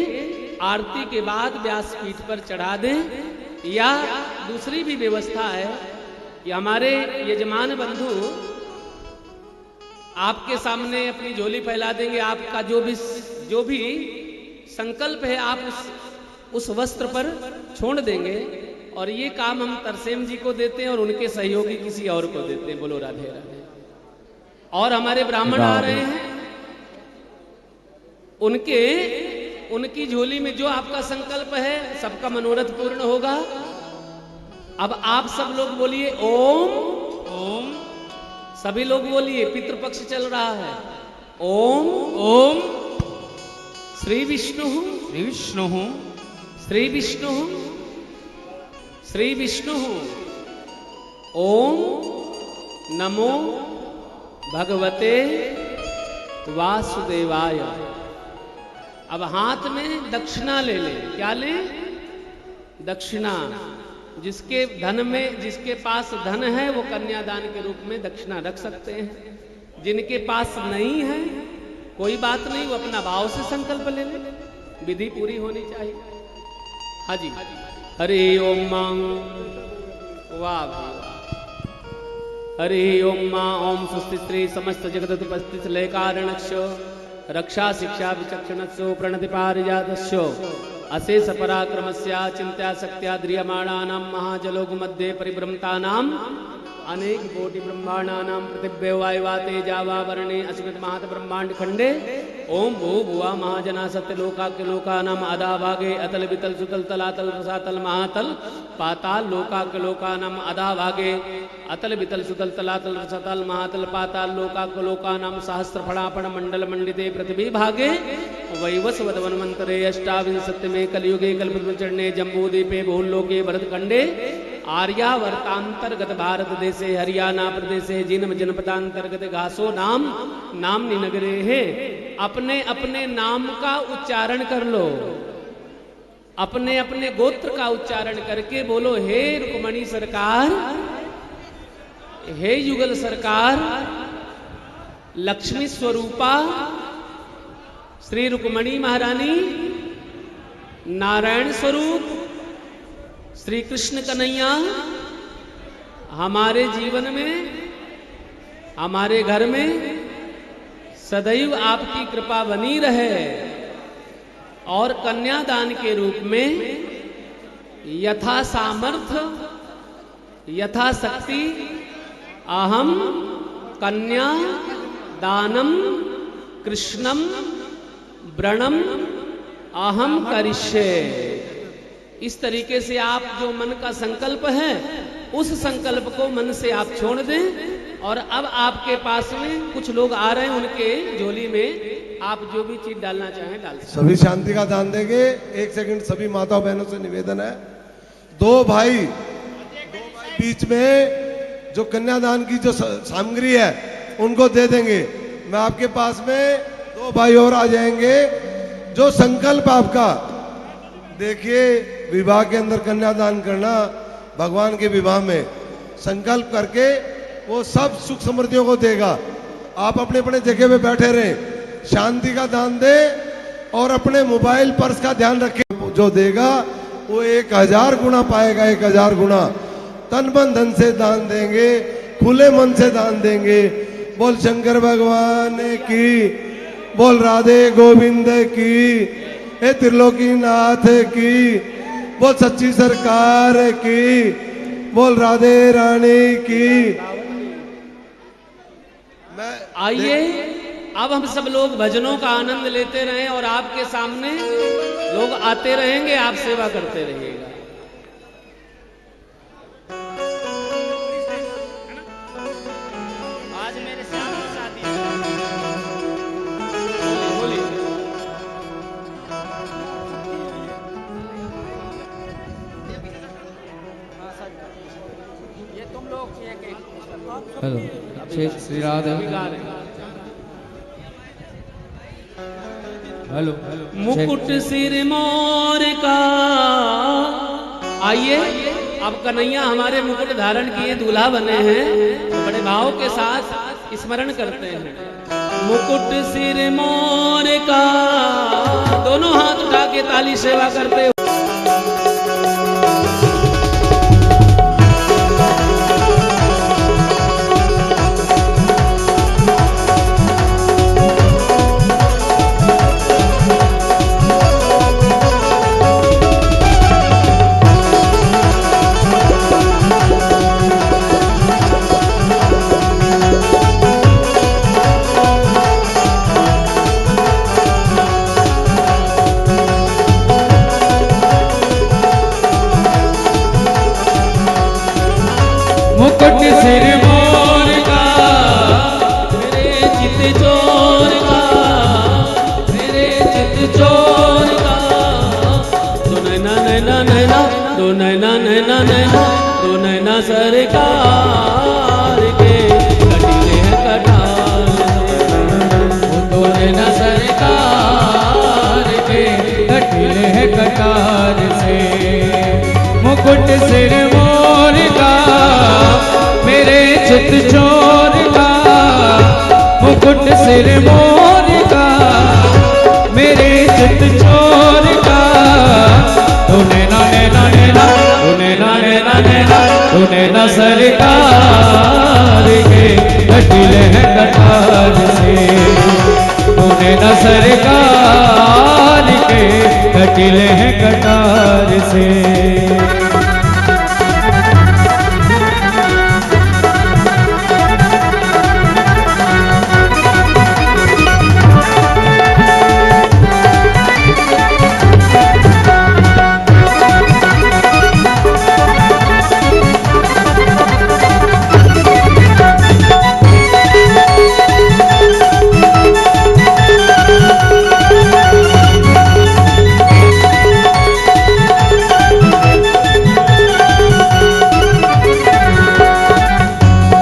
आरती के बाद व्यासपीठ पर चढ़ा दें। या दूसरी भी व्यवस्था है कि हमारे यजमान बंधु आपके सामने अपनी झोली फैला देंगे। आपका जो भी संकल्प है आप उस वस्त्र पर छोड़ देंगे। और ये काम हम तरसेम जी को देते हैं और उनके सहयोगी किसी और को देते हैं। बोलो राधे राधे। और हमारे ब्राह्मण आ रहे हैं, उनकी झोली में जो आपका संकल्प है सबका मनोरथ पूर्ण होगा। अब आप सब लोग बोलिए ओम ओम, सभी लोग बोलिए, पितृपक्ष चल रहा है। ओम ओम श्री विष्णु श्री विष्णु श्री विष्णु श्री विष्णु ओम नमो भगवते वासुदेवाय। अब हाथ में दक्षिणा ले लें। क्या लें? दक्षिणा। जिसके पास धन है वो कन्यादान के रूप में दक्षिणा रख सकते हैं। जिनके पास नहीं है कोई बात नहीं, वो अपना भाव से संकल्प ले ले, विधि पूरी होनी चाहिए। हाँ जी। हरि ओम मां, वाह हरि ओम मां ओम स्वस्ति स्त्री समस्त जगत उपस्थित लय कारणस्य रक्षा शिक्षा विचक्षणस्य प्रणति पारिजातस्य अशेष पराक्रमस्य चिंत्या शक्त्या द्रियमाणानां महाजलोक मध्ये परिभ्रमतानां अनेक कोटि ब्रह्मांडानां पृथिव्ये वायवा तेजा वा वर्णे अस्मिन् महत् ब्रह्मांड खंडे ओम भू भुवा महाजना सत्यलोकाक्य लोकानाम अधा भागे अतल वितल सुतल तलातल रसातल महातल पाताल लोकाक्य लोकानाम अधा भागे अतल वितल सुतल तलातल रसातल महातल पाताल लोकाक्य लोकानाम सहस्र फणापण मंडल मंडिते पृथ्वी भागे वैवस्वत वन्वन्तरे अष्टाविंशतिमे कलियुगे कल्पचरणे जम्बूद्वीपे बहुलोके भरतखंडे आर्यावर्तांतर्गत भारत देशे हरियाणा प्रदेशे जिनम जनपदांतर्गत घासो नामनि नगरे है। अपने अपने नाम का उच्चारण कर लो, अपने अपने गोत्र का उच्चारण करके बोलो, हे रुक्मणी सरकार, हे युगल सरकार, लक्ष्मी स्वरूपा श्री रुक्मणी महारानी, नारायण स्वरूप श्री कृष्ण कन्हैया हमारे जीवन में, हमारे घर में सदैव आपकी कृपा बनी रहे और कन्यादान के रूप में यथा सामर्थ्य यथा शक्ति अहम कन्या दानम कृष्णम व्रणम अहम करिष्ये। इस तरीके से आप जो मन का संकल्प है उस संकल्प को मन से आप छोड़ दें। और अब आपके पास में कुछ लोग आ रहे हैं, उनके झोली में आप जो भी चीज डालना चाहें डाल सकते। सभी शांति का दान देंगे। एक सेकंड, सभी माताओं बहनों से निवेदन है, दो भाई बीच में जो कन्यादान की जो सामग्री है उनको दे देंगे। मैं आपके पास में दो भाई और आ जाएंगे। जो संकल्प आपका, देखिए विवाह के अंदर कन्यादान करना, भगवान के विवाह में संकल्प करके वो सब सुख समृद्धियों को देगा। आप अपने अपने जगह पे बैठे रहें, शांति का दान दे और अपने मोबाइल पर्स का ध्यान रखें। जो देगा वो 1000 गुना पाएगा, 1000 गुना। तन मन धन से दान देंगे, खुले मन से दान देंगे। बोल शंकर भगवान की, बोल राधे गोविंद की, हे त्रिलोकी नाथ की, बोल सच्ची सरकार की, बोल राधे रानी की। आइए अब हम सब लोग भजनों का आनंद लेते रहें और आपके सामने लोग आते रहेंगे, आप सेवा करते रहिएगा। आज मेरे श्याम की शादी है। बोलिए। ये तुम लोग हेलो श्री राधे। हेलो मुकुट सिर मोर का, आइए अब कन्हैया हमारे मुकुट धारण किए दूल्हा बने हैं, तो बड़े भाव के साथ स्मरण करते हैं। मुकुट सिर मोर का, दोनों हाथ उठा के ताली सेवा करते हो। मुकुट सिर मोर का, मेरे चित चोर का, मेरे चित चोर का, दो नैना नैना नैना, दो नैना नैना नैना, दो नैना सरकार के कटीले हैं कटार से। दो नैना सरकार के कटीले हैं कटार से। मुकुट सिर मोर का, मेरे चित चोर का, मुकुट सिर मोर का, मेरे चित चोर का, तू नैना नैना नैना, तू नैना नैना नैना, तू नैना सरकार के कटीले हैं कटार से। तू नैना सरकार के कटीले हैं कटार से।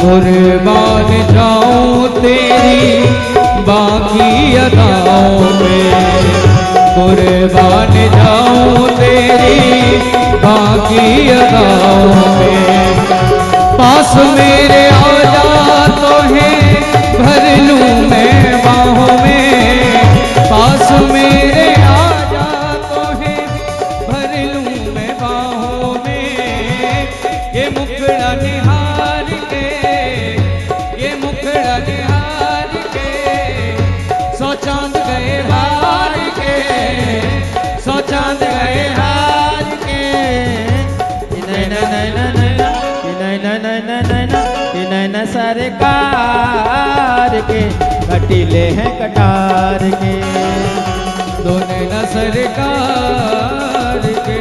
कुर्बान जाऊं तेरी बाकी अदाओं में, कुर्बान जाऊं तेरी बाकी अदाओं में। पास मेरे आ जा तो है भर लूं मैं बाहों में, पास मेरे आ जा तो है भर लूं मैं बाहों में। ये मुखड़ा निहार के, ये मुखड़ा निहार के, सौ चांद गए हार के, सौ चांद गए हार के। नैना नैना नैना, नैना नैना नैना, नैना सरकार के कटीले हैं कटार के। दो नैना सरकार के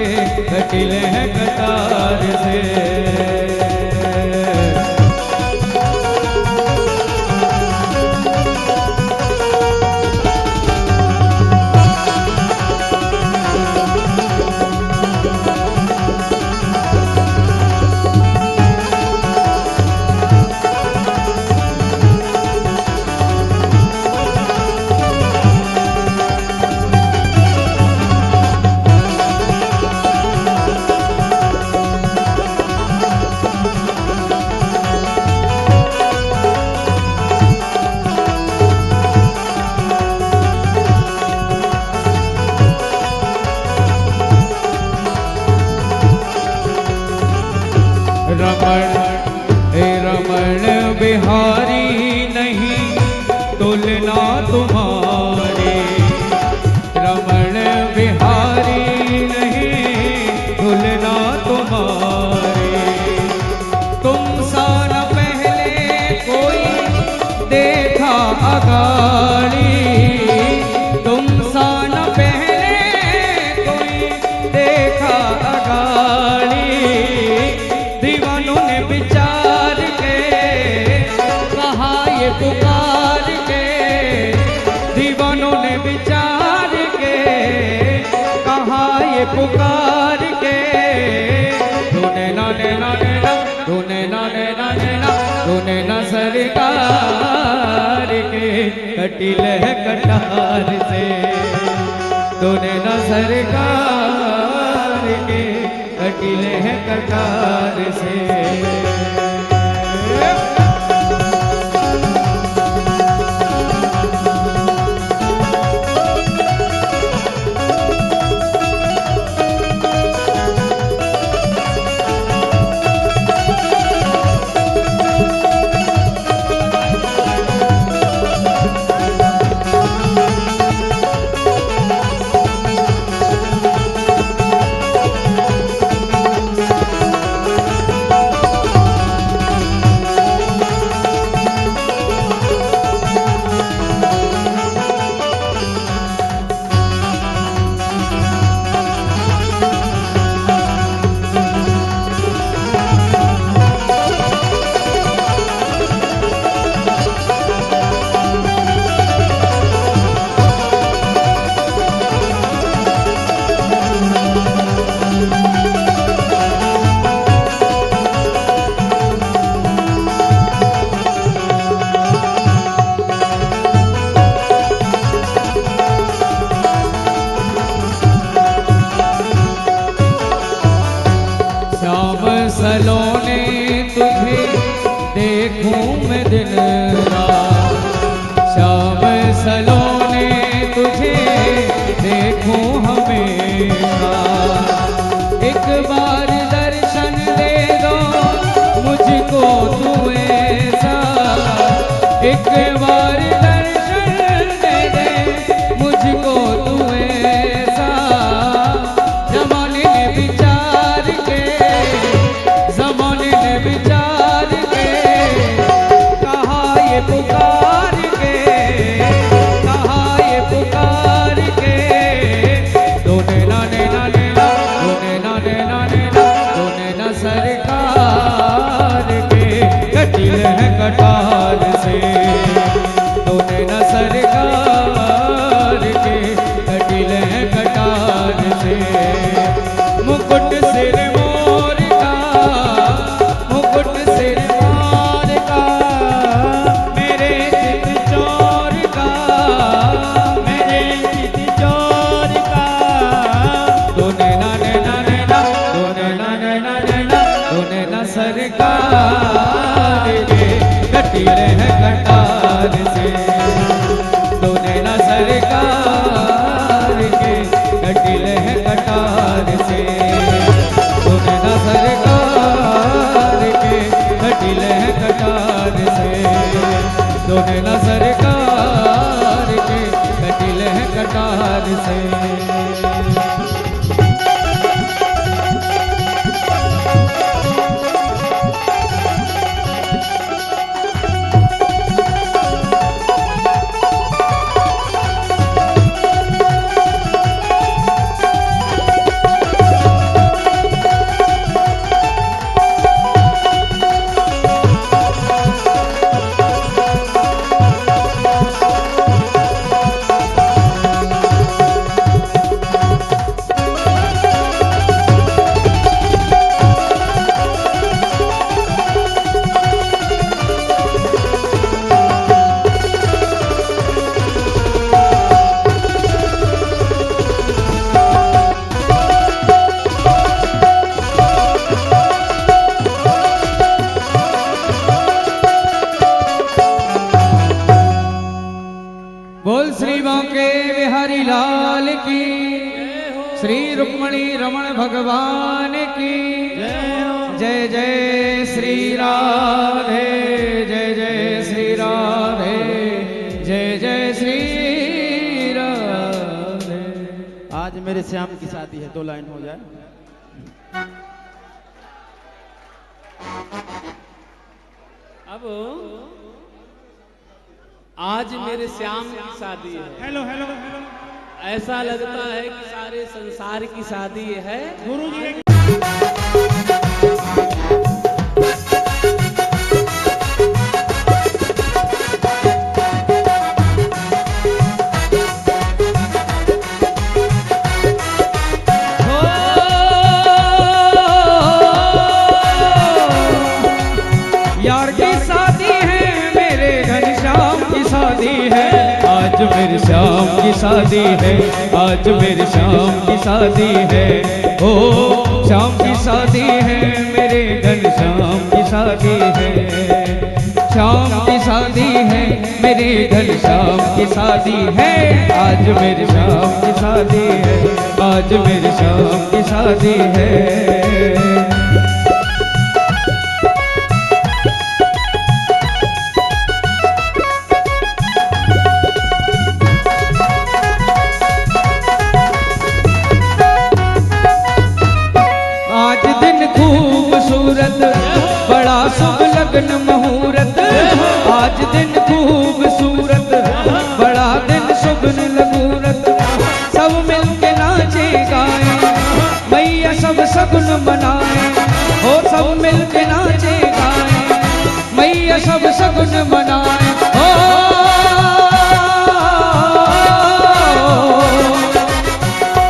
कटीले हैं कटार से। रमण हे रमण बिहारी नहीं तुलना तुम्हारी, रमण बिहारी नहीं तुलना तुम्हारी। तुम सा न पहले कोई देखा अगाड़ अगाड़ी दीवानों ने विचार के कहा ये पुकार के, दीवानों ने विचार के कहा ये पुकार के। रोने नाने नाने ना, रोने नाने नाने ना, रोने ना सरकार के कटिल है कटार से, रोने ना सरकार के कटिल है कटार से। सलोने तुझे देखूं मैं दिन रात, श्याम सलोने तुझे देखूं हमेशा। एक बार दर्शन दे दो मुझको तू ऐसा, एक बार दर्शन दे दे मुझको तू ऐसा। जमाने ने विचार के, जमाने ने विचार के कहा ये पुकार के, कहा ये पुकार के। रोने नाने नाने ना, रोने नाने नाने ना, रोने ना सरकार के कटिल है कटार से, रोने ना सरकार के कटिल है कटार से। मुकुट सिर मोर का, मुकुट सिर मोर का, मेरे चित चोर का, मेरे चित चोर का। रोने नाने नाने ना, रोने नाने नाने ना, रोने ना सरकार के कटिल है कटार से, रोने ना सरकार के कटिल है कटार से, रोने ना सरकार के कटिल है कटार से, रोने ना सरकार के कटिल है कटार से। बोल श्री बांके बिहारी लाल की, श्री रुक्मणी रमण भगवान की जय। जय श्री राधे, जय जय श्री राधे, जय जय श्री राधे। आज मेरे श्याम की शादी है, 2 लाइन हो जाए। अब आज मेरे श्याम की शादी है। Hello hello hello. ऐसा लगता है कि सारे संसार की शादी है। गुरु जी यार की शादी है, मेरे घनश्याम की शादी है, आज मेरे श्याम की शादी है, आज मेरे श्याम की शादी है। ओ श्याम की शादी है, मेरे घनश्याम की शादी है, श्याम की शादी है, मेरे घनश्याम की शादी है, आज मेरे श्याम की शादी है, आज मेरे श्याम की शादी है। बड़ा शुभ लगन मुहूर्त, आज दिन खूबसूरत, बड़ा दिन शुभ मुहूर्त, सब मिलके नाचे गाए, मैया सब सगुन मनाए, हो सब मिलके नाचे गाए, मैया सब सगुन मनाए। हो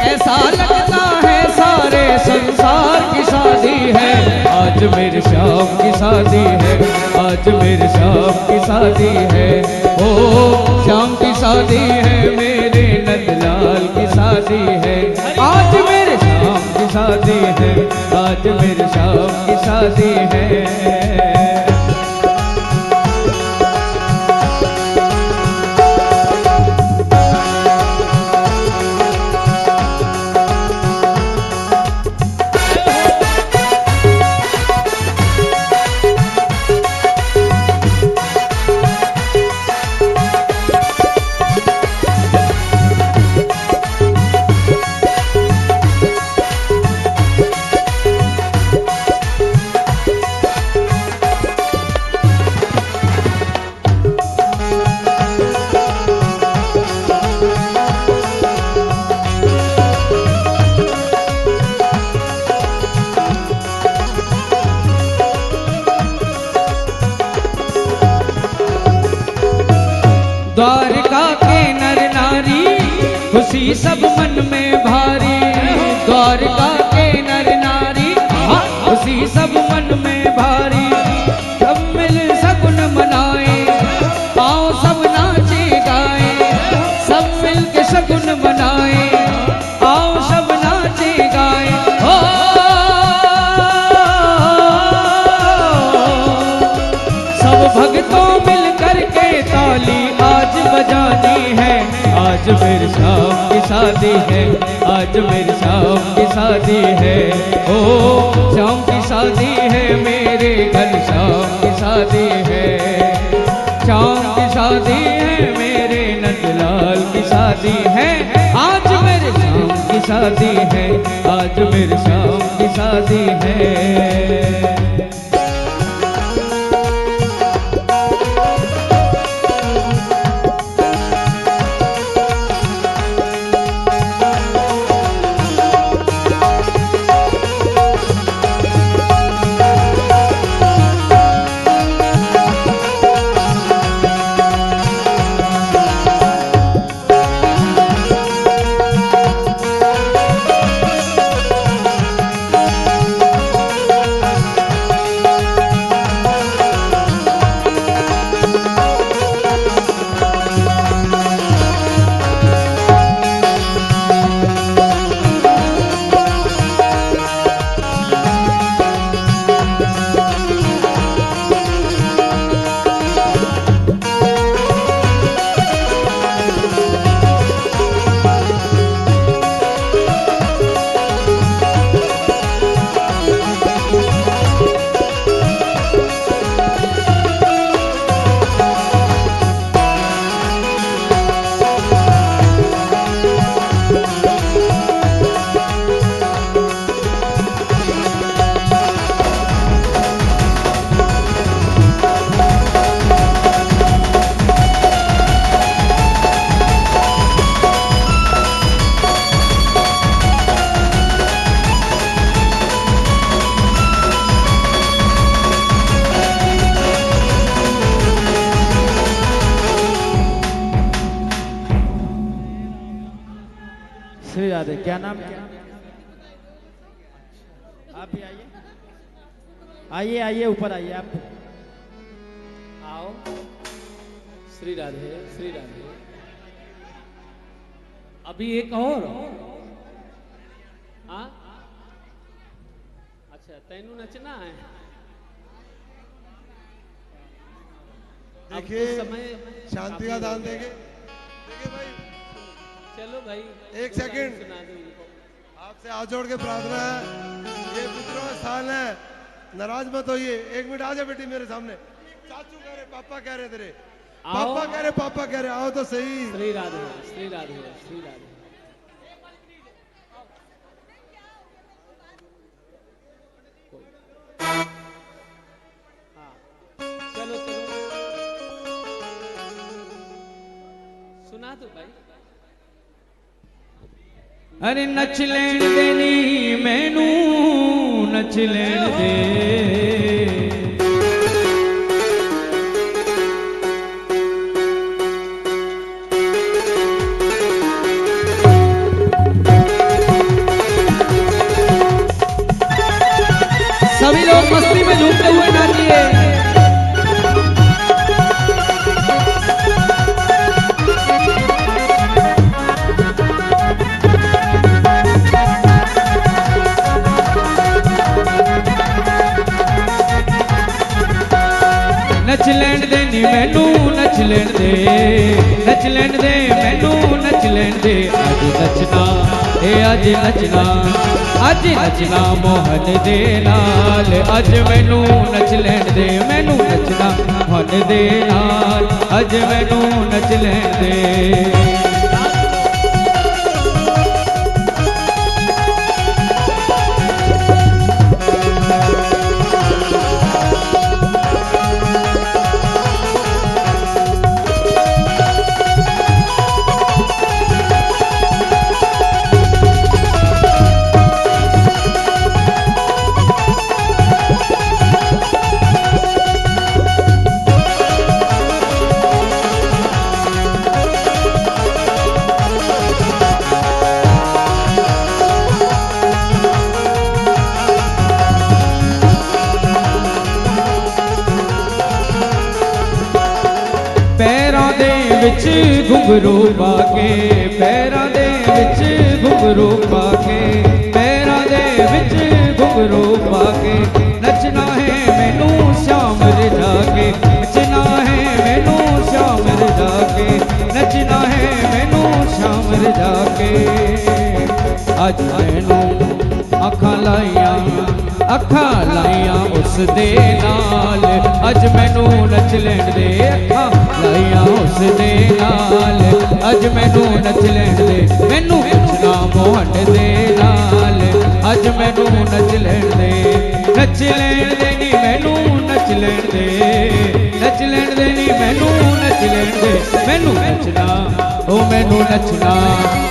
ऐसा लगता है सारे संसार की शादी है, आज मेरे श्याम की शादी है, आज मेरे श्याम की शादी है। ओ श्याम की शादी है, मेरे नंदलाल की शादी है, आज मेरे श्याम की शादी है, आज मेरे श्याम की शादी है। द्वारका के नर नारी खुशी सब मन में भारी, द्वारका के नर नारी खुशी सब मन में भारी, सब मिल सगुन मनाए, आओ सब नाचे गाए, सब मिल के सगुन मनाए, आओ सब नाचे गाए। हो सब भक्तों मिल करके ताली आज बजानी है, आज मेरे श्याम की शादी है, आज मेरे श्याम की शादी है। ओ श्याम की शादी है, मेरे घनश्याम की शादी है, श्याम की शादी है, मेरे नंदलाल की शादी है, आज मेरे श्याम की शादी है, आज मेरे श्याम की शादी है। राधे। क्या नाम क्या? आप भी आइए, आइए आइए, ऊपर आइए आप। आओ। श्री राधे, श्री राधे। अभी एक और। हाँ, अच्छा, तेनू नचना है। अब देखिए, तो समय शांति का दान देंगे। देखिए भाई, चलो भाई, एक दो लाइन सेकंड। सुना दो इनको। आपसे हाथ जोड़ के प्रार्थना है, ये पुत्रों का स्थान है, नाराज मत होइए। एक मिनट आ जा बेटी मेरे सामने। चाचू कह रहे, पापा कह रहे तेरे, आओ। पापा कह रहे, पापा कह रहे, आओ तो सही। श्री राधे, श्री राधे, श्री राधे। हाँ, चलो चलो, सुना दो भाई। अरे नच लेण देनी मैनू, नच लेण दे। सभी लोग मस्ती में झूमते हुए नाचिए। नच लेण दे नी मैनू, नच लेण दे, नच लेण दे मैनू, नच लेण दे। अज नचना, अज नचना, अज नचना मोहन दे नाल। अज मैनू नच लेण दे, मैनू नचना मोहन दे नाल। अज मैनू नच लेण दे। पैरां दे विच घुंघरू पा के, पैरां दे विच घुंघरू पा के, पैरां दे विच घुंघरू पा के। नचना है मैनू श्याम रजा के, नचना है मैनू श्याम रजा के, नचना है मैनू श्याम रजा के। अज मैनू अखां लाइयां, अखां लाइयां उस दे नाल। अज मैनू नच लेण दे, अखां लाइयां उस दे नाल। अज मैनू नच लेण दे, मैनू नचना मोहन दे नाल। अज मैनू नच लेण दे, नच लेण दे नी मैनू, नच लेण दे, नच लेण दे नी मैनू, नच लेण दे। मैनू नचना, ओ मैनू नचना,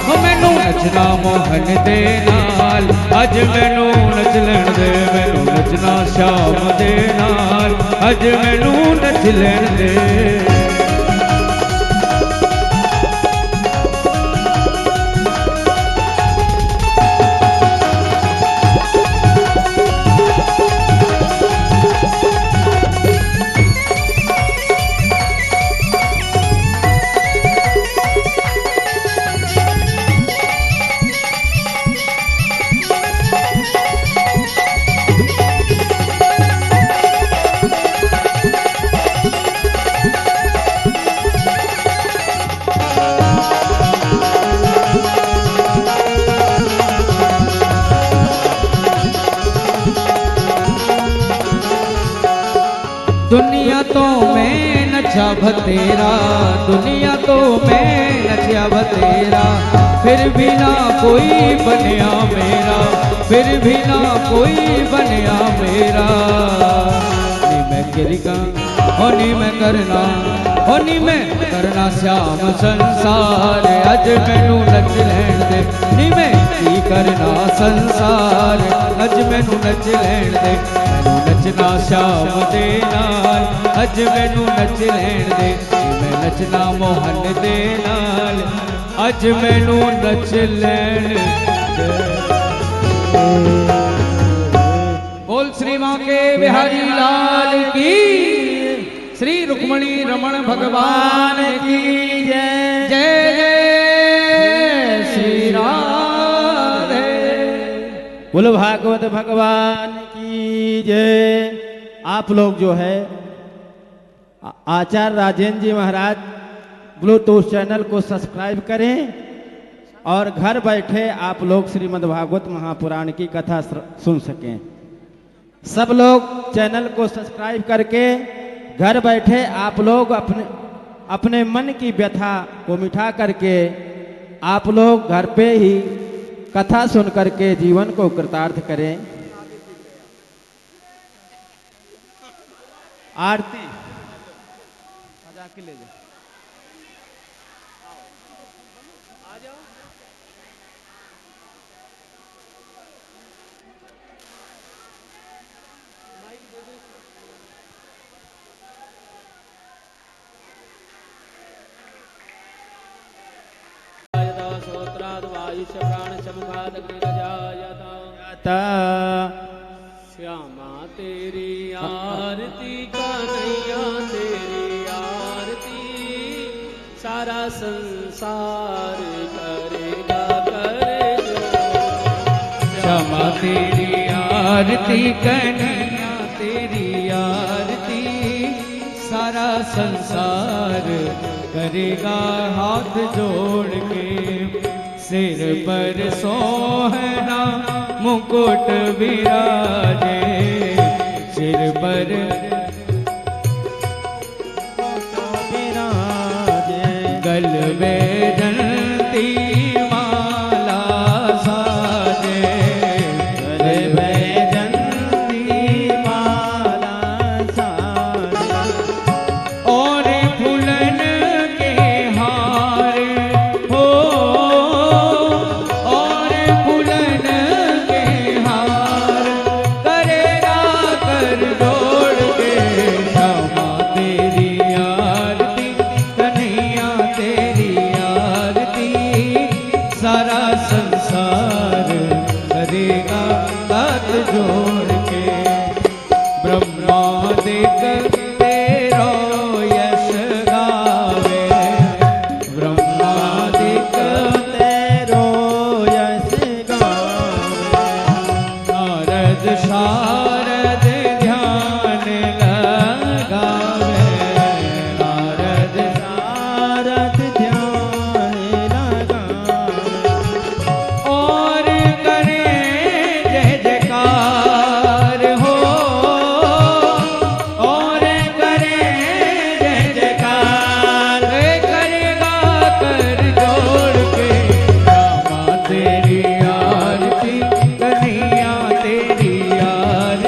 ओ मैनू नचना मोहन दे नाल। अज मैनू नच लेण दे, मैनू नचना श्याम दे नाल। अज मैनू नच लेण दे। दुनिया तो मैं नचा भतेरा, दुनिया तो मैं नचा भतेरा। फिर भी ना कोई बनया मेरा, फिर भी ना कोई बनया मेरा। नी मैं गिरगा, ओ नी मैं करना, ओ नी मैं करना श्याम संसार। अज मैनू नच लैण दे, नी मैं की करना संसार। अज मैनू नच लैण दे, मैनू नचना श्याम दे नाल। अज मैनू नच लैण दे, मैं नचना मोहन दे नाल। अज मैनू नच लैन दे। बोल श्री मां के बिहारी लाल की, श्री रुक्मणी रमण भगवान की जय। जय जय श्री राधे। बोलो भागवत भगवान की जय। आप लोग जो है आचार्य राजेंद्र जी महाराज ब्लूटूथ चैनल को सब्सक्राइब करें और घर बैठे आप लोग श्रीमद् भागवत महापुराण की कथा सुन सकें। सब लोग चैनल को सब्सक्राइब करके घर बैठे आप लोग अपने मन की व्यथा को मिटा करके आप लोग घर पे ही कथा सुन करके जीवन को कृतार्थ करें। आरती जाके ले जाओ। श्यामा तेरी आरती कन्हैया तेरी आरती सारा संसार करेगा करे जो। श्यामा तेरी आरती कन्हैया तेरी आरती सारा संसार करेगा हाथ जोड़ के। सिर पर सोहना मुकुट विराजे, सिर पर विराजे, गल में जंती माला साजे, गल में जंती माला साजे, और फूलन के हार हो, और फूलन के हार करेगा कर जोड़ के। श्यामा तेरी आरती कन्हैया तेरी आरती सारा संसार करेगा हाथ जोड़ के। ब्रह्मादिक तेरो यश गावे, ब्रह्मादिक तेरो यश गावे, नारद शारद ध्यान लगावे, नारद शारद ध्यान लगावे, और करे जय जयकार हो, और करे जय जयकार करेगा कर जोड़ के। श्यामा तेरी आरती कन्हैया तेरी आरती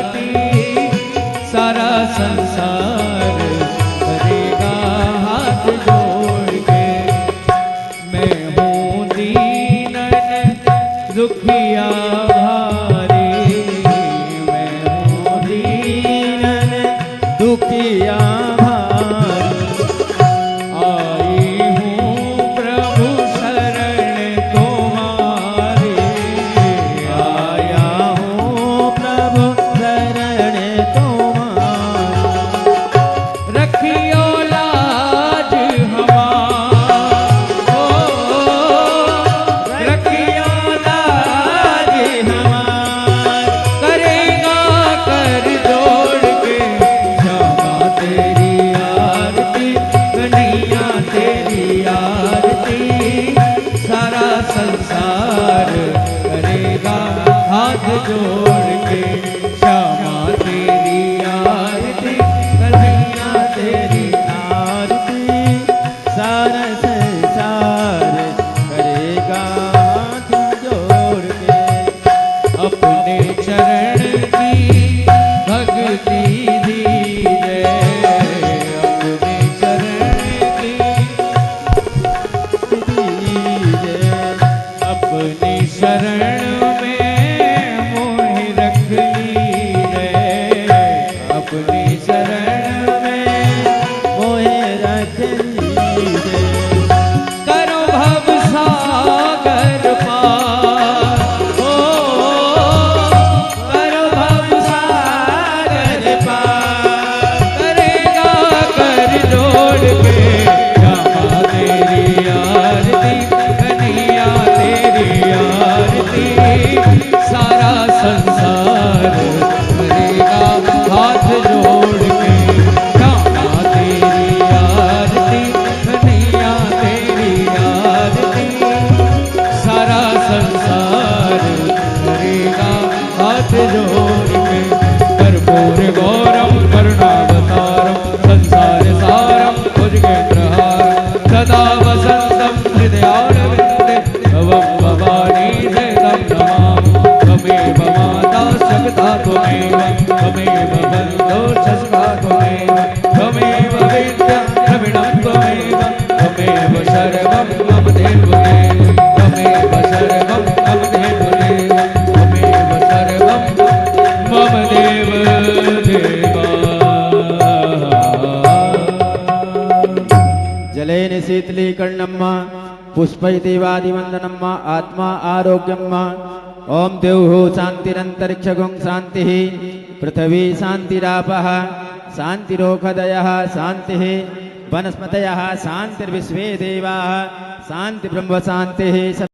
शस्का त्वमेव त्वमेव बन्धो शस्का त्वमेव त्वमेव विद्या द्रविणं त्वमेव त्वमेव सर्वं मम देवदेव त्वमेव सर्वं मम देवदेव त्वमेव सर्वं मम देवदेवा जलेन शीतलीकरणम् पुष्पैदेवादिवन्दनम् आत्मा आरोग्यम् ओम देवो शांतिरंतरिक्षगुं शांति पृथ्वी शांतिरापः शांतिरोखदयः शांति वनस्पतयः शांतिर्विश्वे देवाः शांति ब्रह्म शांति।